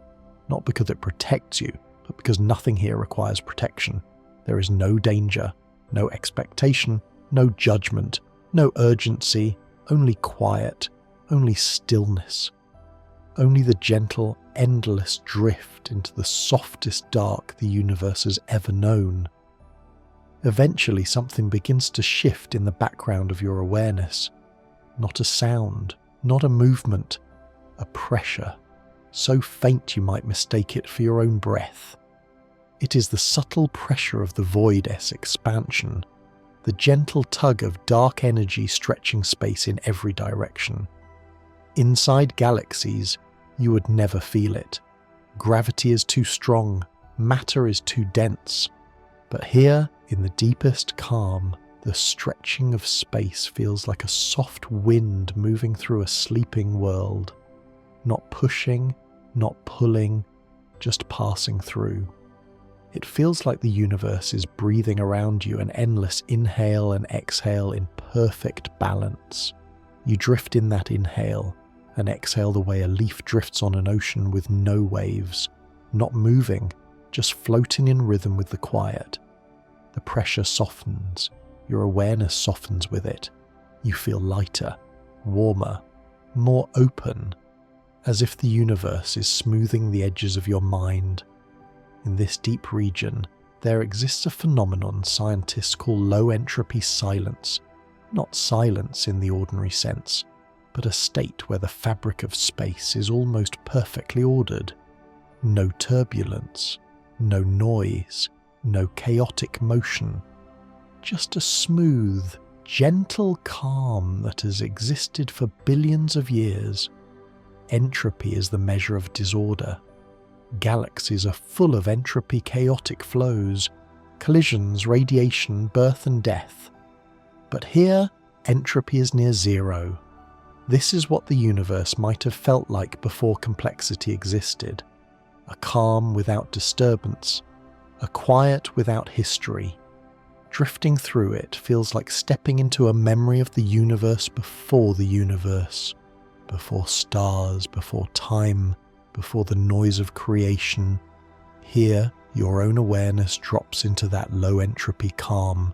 not because it protects you, but because nothing here requires protection. There is no danger, no expectation, no judgment, no urgency, only quiet, only stillness. Only the gentle, endless drift into the softest dark the universe has ever known. Eventually something begins to shift in the background of your awareness. Not a sound, not a movement, a pressure, so faint you might mistake it for your own breath. It is the subtle pressure of the void's expansion, the gentle tug of dark energy stretching space in every direction. Inside galaxies, you would never feel it. Gravity is too strong, matter is too dense. But here, in the deepest calm, the stretching of space feels like a soft wind moving through a sleeping world. Not pushing, not pulling, just passing through. It feels like the universe is breathing around you, an endless inhale and exhale in perfect balance. You drift in that inhale and exhale the way a leaf drifts on an ocean with no waves, not moving, just floating in rhythm with the quiet. The pressure softens. your awareness softens with it. You feel lighter, warmer, more open, as if the universe is smoothing the edges of your mind. In this deep region, there exists a phenomenon scientists call low-entropy silence. Not silence in the ordinary sense, but a state where the fabric of space is almost perfectly ordered. No turbulence, no noise, no chaotic motion. Just a smooth, gentle calm that has existed for billions of years. Entropy is the measure of disorder. Galaxies are full of entropy, chaotic flows, collisions, radiation, birth and death. But here, entropy is near zero. This is what the universe might have felt like before complexity existed. A calm without disturbance, a quiet without history. Drifting through it feels like stepping into a memory of the universe before the universe, before stars, before time, before the noise of creation. Here, your own awareness drops into that low entropy calm.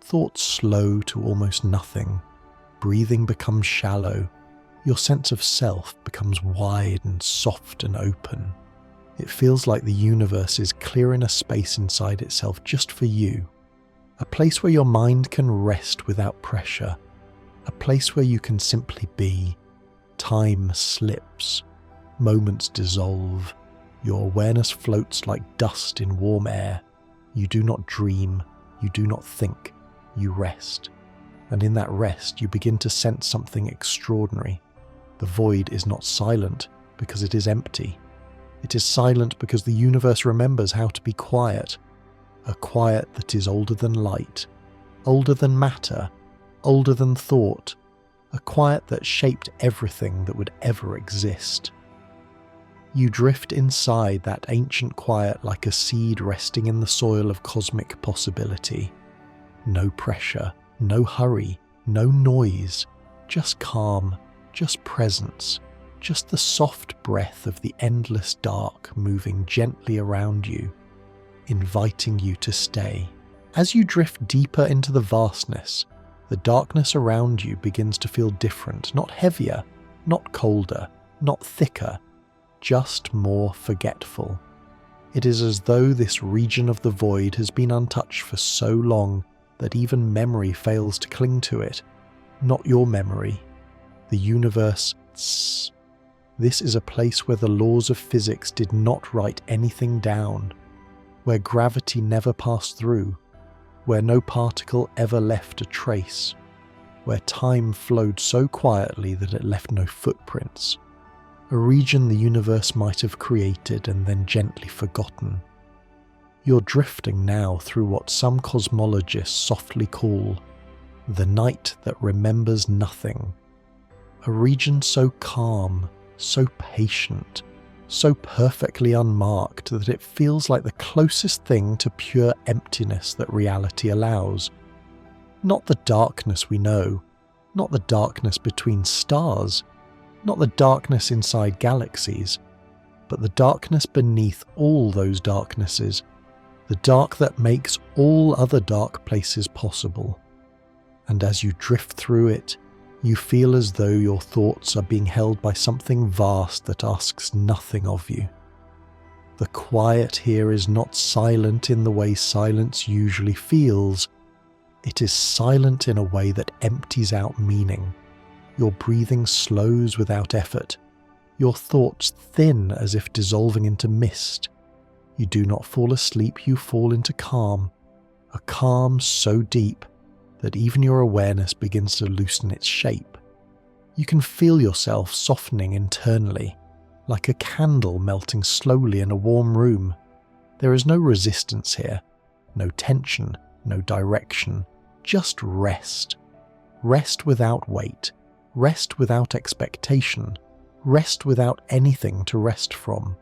Thoughts slow to almost nothing. Breathing becomes shallow. Your sense of self becomes wide and soft and open. It feels like the universe is clearing a space inside itself just for you. A place where your mind can rest without pressure. A place where you can simply be. Time slips. Moments dissolve. Your awareness floats like dust in warm air. You do not dream. You do not think. You rest. And in that rest, you begin to sense something extraordinary. The void is not silent because it is empty. It is silent because the universe remembers how to be quiet. A quiet that is older than light, older than matter, older than thought. A quiet that shaped everything that would ever exist. You drift inside that ancient quiet like a seed resting in the soil of cosmic possibility. No pressure, no hurry, no noise, just calm, just presence, just the soft breath of the endless dark moving gently around you, inviting you to stay. As you drift deeper into the vastness, the darkness around you begins to feel different, not heavier, not colder, not thicker, just more forgetful. It is as though this region of the void has been untouched for so long that even memory fails to cling to it. Not your memory. The universe. This is a place where the laws of physics did not write anything down, where gravity never passed through, where no particle ever left a trace, where time flowed so quietly that it left no footprints. A region the universe might have created and then gently forgotten. You're drifting now through what some cosmologists softly call the night that remembers nothing. A region so calm, so patient, so perfectly unmarked that it feels like the closest thing to pure emptiness that reality allows. Not the darkness we know, not the darkness between stars, not the darkness inside galaxies, but the darkness beneath all those darknesses, the dark that makes all other dark places possible. And as you drift through it, you feel as though your thoughts are being held by something vast that asks nothing of you. The quiet here is not silent in the way silence usually feels. It is silent in a way that empties out meaning. Your breathing slows without effort. Your thoughts thin as if dissolving into mist. You do not fall asleep, you fall into calm. A calm so deep that even your awareness begins to loosen its shape. You can feel yourself softening internally, like a candle melting slowly in a warm room. There is no resistance here, no tension, no direction, just rest. Rest without weight, rest without expectation, rest without anything to rest from.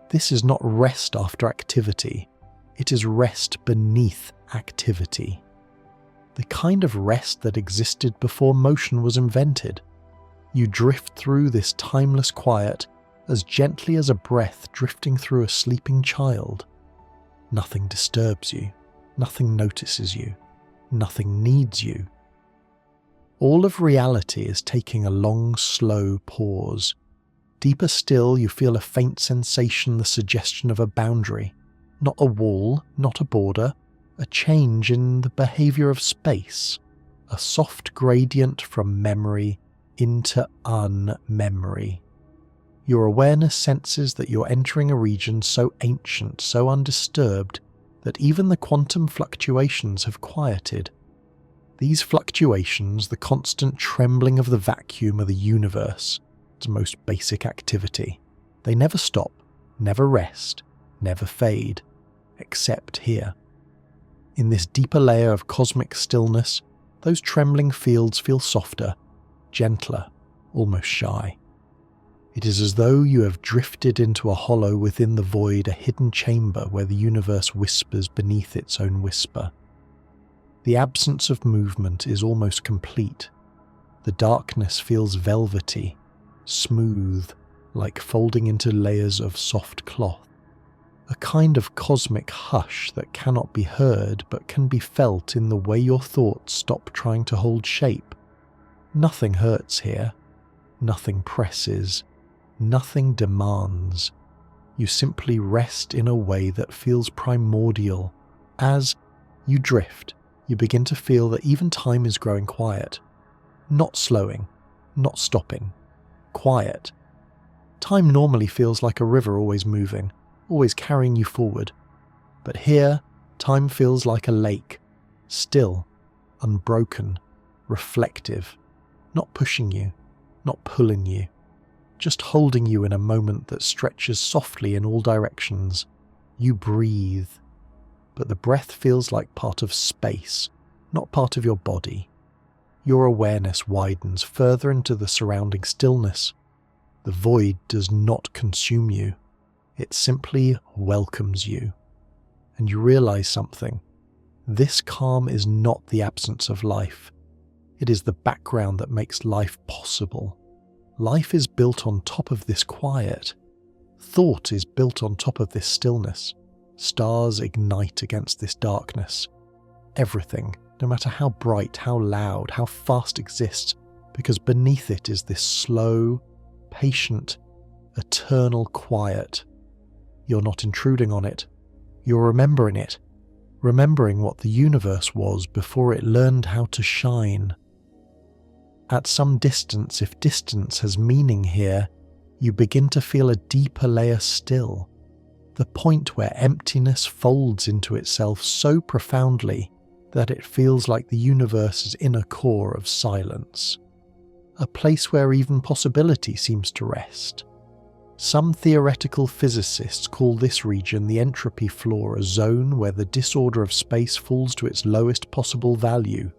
This is not rest after activity, it is rest beneath activity. The kind of rest that existed before motion was invented. You drift through this timeless quiet as gently as a breath drifting through a sleeping child. Nothing disturbs you, nothing notices you. Nothing needs you. All of reality is taking a long, slow pause. Deeper still, you feel a faint sensation, the suggestion of a boundary. Not a wall, not a border, a change in the behaviour of space. A soft gradient from memory into unmemory. Your awareness senses that you're entering a region so ancient, so undisturbed, that even the quantum fluctuations have quieted. These fluctuations, the constant trembling of the vacuum of the universe, its most basic activity, they never stop, never rest, never fade, except here. In this deeper layer of cosmic stillness, those trembling fields feel softer, gentler, almost shy. It is as though you have drifted into a hollow within the void, a hidden chamber where the universe whispers beneath its own whisper. The absence of movement is almost complete. The darkness feels velvety, smooth, like folding into layers of soft cloth. A kind of cosmic hush that cannot be heard but can be felt in the way your thoughts stop trying to hold shape. Nothing hurts here. Nothing presses. Nothing demands. You simply rest in a way that feels primordial. As you drift, you begin to feel that even time is growing quiet. Not slowing, not stopping. Quiet. Time normally feels like a river always moving, always carrying you forward. But here, time feels like a lake, still, unbroken, reflective, not pushing you, not pulling you, just holding you in a moment that stretches softly in all directions. You breathe, but the breath feels like part of space, not part of your body. Your awareness widens further into the surrounding stillness. The void does not consume you. It simply welcomes you. And you realize something. This calm is not the absence of life. It is the background that makes life possible. Life is built on top of this quiet. Thought is built on top of this stillness. Stars ignite against this darkness. Everything, no matter how bright, how loud, how fast, exists, because beneath it is this slow, patient, eternal quiet. You're not intruding on it. You're remembering it. Remembering what the universe was before it learned how to shine. At some distance, if distance has meaning here, you begin to feel a deeper layer still. The point where emptiness folds into itself so profoundly that it feels like the universe's inner core of silence. A place where even possibility seems to rest. Some theoretical physicists call this region the entropy floor, a zone where the disorder of space falls to its lowest possible value.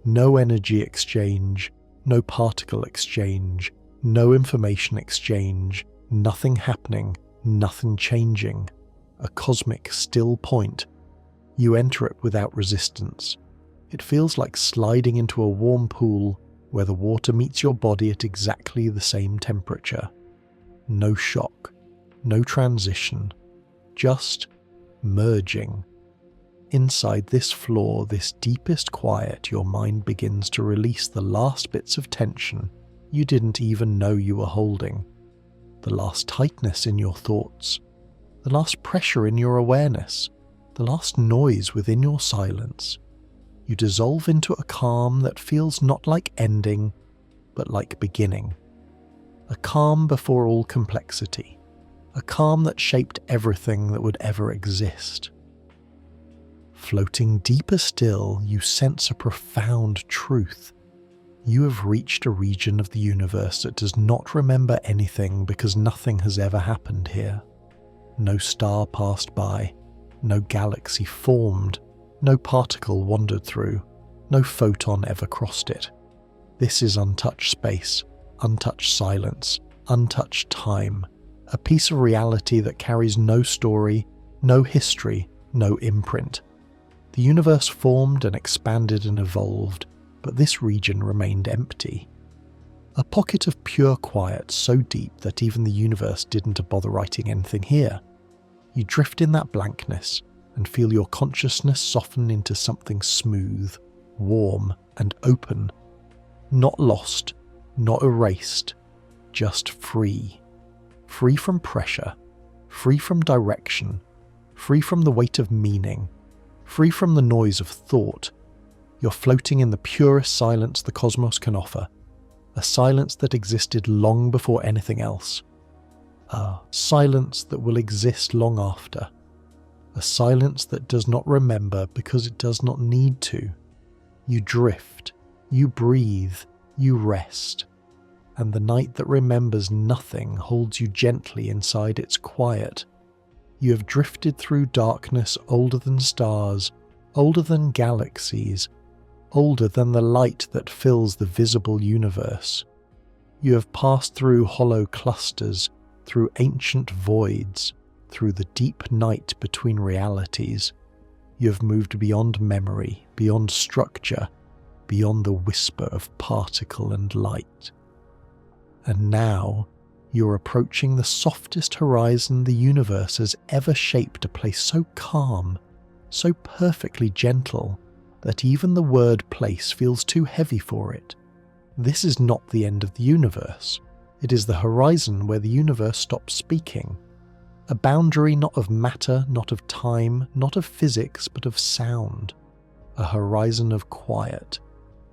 No energy exchange, no particle exchange, no information exchange, nothing happening, nothing changing. A cosmic still point. You enter it without resistance. It feels like sliding into a warm pool where the water meets your body at exactly the same temperature. No shock, no transition, just merging. Inside this floor, this deepest quiet, your mind begins to release the last bits of tension you didn't even know you were holding, the last tightness in your thoughts, the last pressure in your awareness, the last noise within your silence. You dissolve into a calm that feels not like ending, but like beginning. A calm before all complexity, a calm that shaped everything that would ever exist. Floating deeper still, you sense a profound truth. You have reached a region of the universe that does not remember anything because nothing has ever happened here. No star passed by, no galaxy formed, no particle wandered through, no photon ever crossed it. This is untouched space, untouched silence, untouched time, a piece of reality that carries no story, no history, no imprint. The universe formed and expanded and evolved, but this region remained empty. A pocket of pure quiet so deep that even the universe didn't bother writing anything here. You drift in that blankness, and feel your consciousness soften into something smooth, warm, and open. Not lost, not erased, just free. Free from pressure, free from direction, free from the weight of meaning, free from the noise of thought. You're floating in the purest silence the cosmos can offer, a silence that existed long before anything else. A silence that will exist long after. A silence that does not remember because it does not need to. You drift, you breathe, you rest, and the night that remembers nothing holds you gently inside its quiet. You have drifted through darkness older than stars, older than galaxies, older than the light that fills the visible universe. You have passed through hollow clusters, through ancient voids, through the deep night between realities. You have moved beyond memory, beyond structure, beyond the whisper of particle and light. And now you're approaching the softest horizon the universe has ever shaped, a place so calm, so perfectly gentle, that even the word place feels too heavy for it. This is not the end of the universe. It is the horizon where the universe stops speaking. A boundary not of matter, not of time, not of physics, but of sound. A horizon of quiet.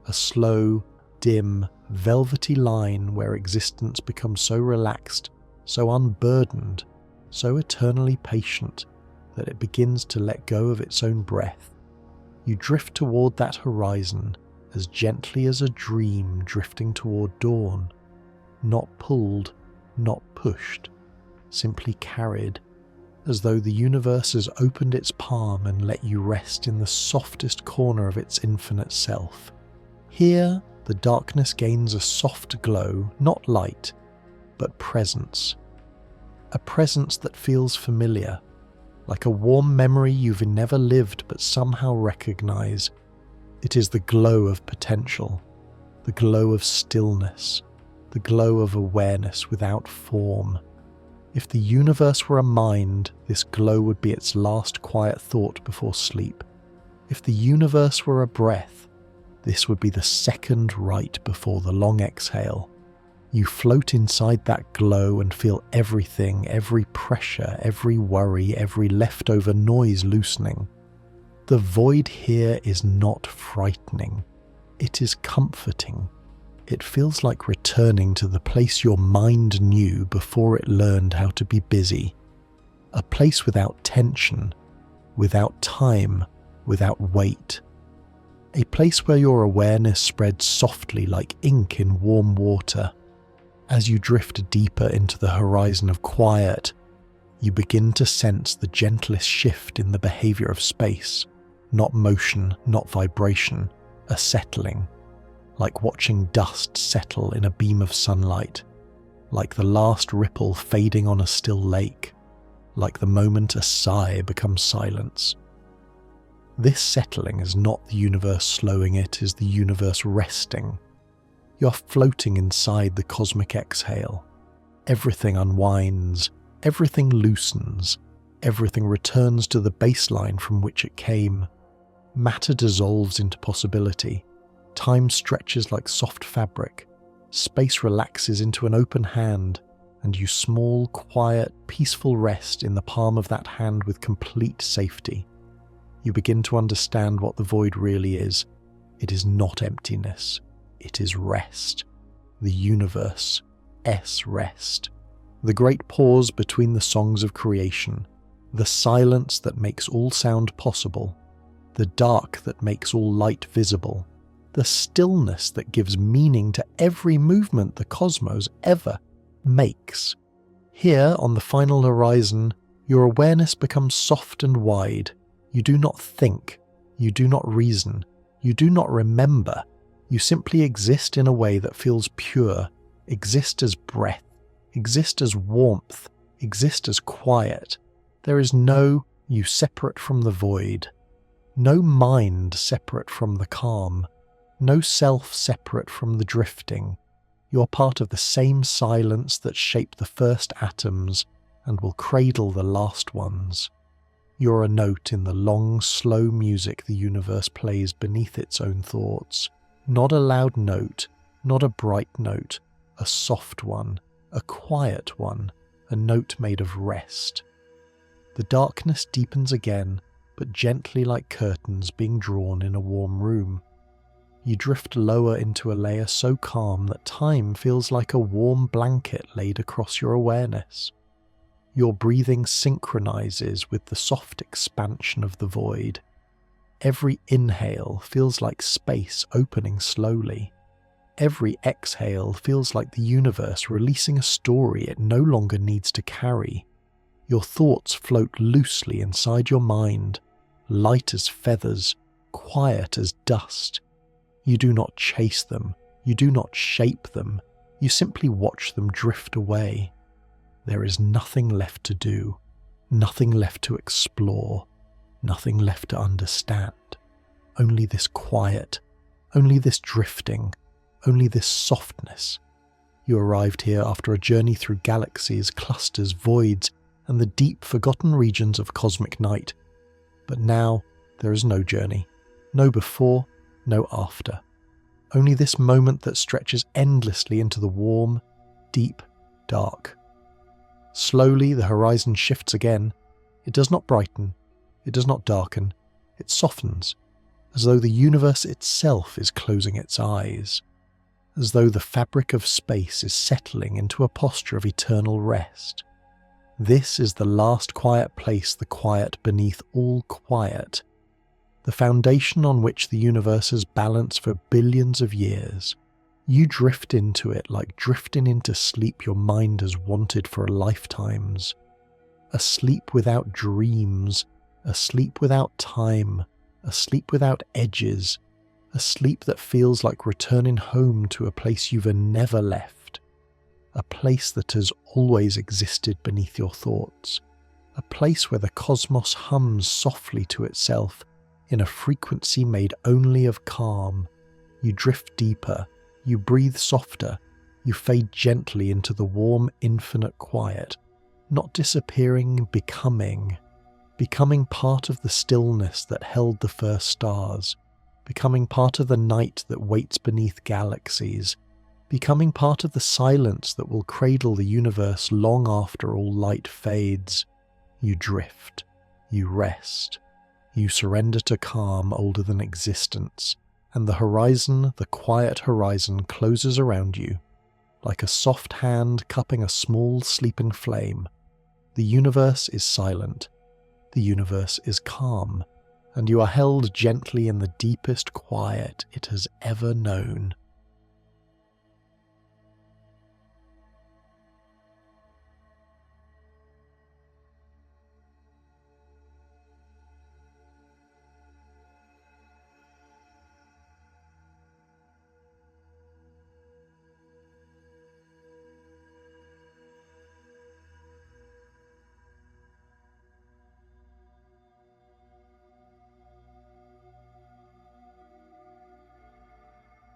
A slow, dim, velvety line where existence becomes so relaxed, so unburdened, so eternally patient, that it begins to let go of its own breath. You drift toward that horizon as gently as a dream drifting toward dawn. Not pulled, not pushed, simply carried, as though the universe has opened its palm and let you rest in the softest corner of its infinite self. Here, the darkness gains a soft glow, not light, but presence. A presence that feels familiar, like a warm memory you've never lived but somehow recognize. It is the glow of potential, the glow of stillness, the glow of awareness without form. If the universe were a mind, this glow would be its last quiet thought before sleep. If the universe were a breath, this would be the second right before the long exhale. You float inside that glow and feel everything, every pressure, every worry, every leftover noise loosening. The void here is not frightening. It is comforting. It feels like returning to the place your mind knew before it learned how to be busy. A place without tension, without time, without weight. A place where your awareness spreads softly like ink in warm water. As you drift deeper into the horizon of quiet, you begin to sense the gentlest shift in the behavior of space. Not motion, not vibration, a settling. Like watching dust settle in a beam of sunlight, like the last ripple fading on a still lake, like the moment a sigh becomes silence. This settling is not the universe slowing, it is the universe resting. You're floating inside the cosmic exhale. Everything unwinds, everything loosens, everything returns to the baseline from which it came. Matter dissolves into possibility. Time stretches like soft fabric, space relaxes into an open hand, and you small, quiet, peaceful rest in the palm of that hand with complete safety. You begin to understand what the void really is. It is not emptiness, it is rest. The universe, rest. The great pause between the songs of creation, the silence that makes all sound possible, the dark that makes all light visible, the stillness that gives meaning to every movement the cosmos ever makes. Here, on the final horizon, your awareness becomes soft and wide. You do not think, you do not reason, you do not remember. You simply exist in a way that feels pure, exist as breath, exist as warmth, exist as quiet. There is no you separate from the void, no mind separate from the calm, no self separate from the drifting. You're part of the same silence that shaped the first atoms and will cradle the last ones. You're a note in the long, slow music the universe plays beneath its own thoughts. Not a loud note, not a bright note, a soft one, a quiet one, a note made of rest. The darkness deepens again, but gently like curtains being drawn in a warm room. You drift lower into a layer so calm that time feels like a warm blanket laid across your awareness. Your breathing synchronizes with the soft expansion of the void. Every inhale feels like space opening slowly. Every exhale feels like the universe releasing a story it no longer needs to carry. Your thoughts float loosely inside your mind, light as feathers, quiet as dust. You do not chase them, you do not shape them, you simply watch them drift away. There is nothing left to do, nothing left to explore, nothing left to understand. Only this quiet, only this drifting, only this softness. You arrived here after a journey through galaxies, clusters, voids, and the deep forgotten regions of cosmic night. But now there is no journey, no before, no after. Only this moment that stretches endlessly into the warm, deep dark. Slowly the horizon shifts again. It does not brighten, it does not darken, it softens, as though the universe itself is closing its eyes, as though the fabric of space is settling into a posture of eternal rest. This is the last quiet place, the quiet beneath all quiet, the foundation on which the universe has balanced for billions of years. You drift into it like drifting into sleep your mind has wanted for lifetimes. A sleep without dreams, a sleep without time, a sleep without edges, a sleep that feels like returning home to a place you've never left, a place that has always existed beneath your thoughts, a place where the cosmos hums softly to itself in a frequency made only of calm. You drift deeper, you breathe softer, you fade gently into the warm, infinite quiet, not disappearing, becoming part of the stillness that held the first stars, becoming part of the night that waits beneath galaxies, becoming part of the silence that will cradle the universe long after all light fades. You drift, you rest, you surrender to calm older than existence, and the horizon, the quiet horizon, closes around you, like a soft hand cupping a small sleeping flame. The universe is silent, the universe is calm, and you are held gently in the deepest quiet it has ever known.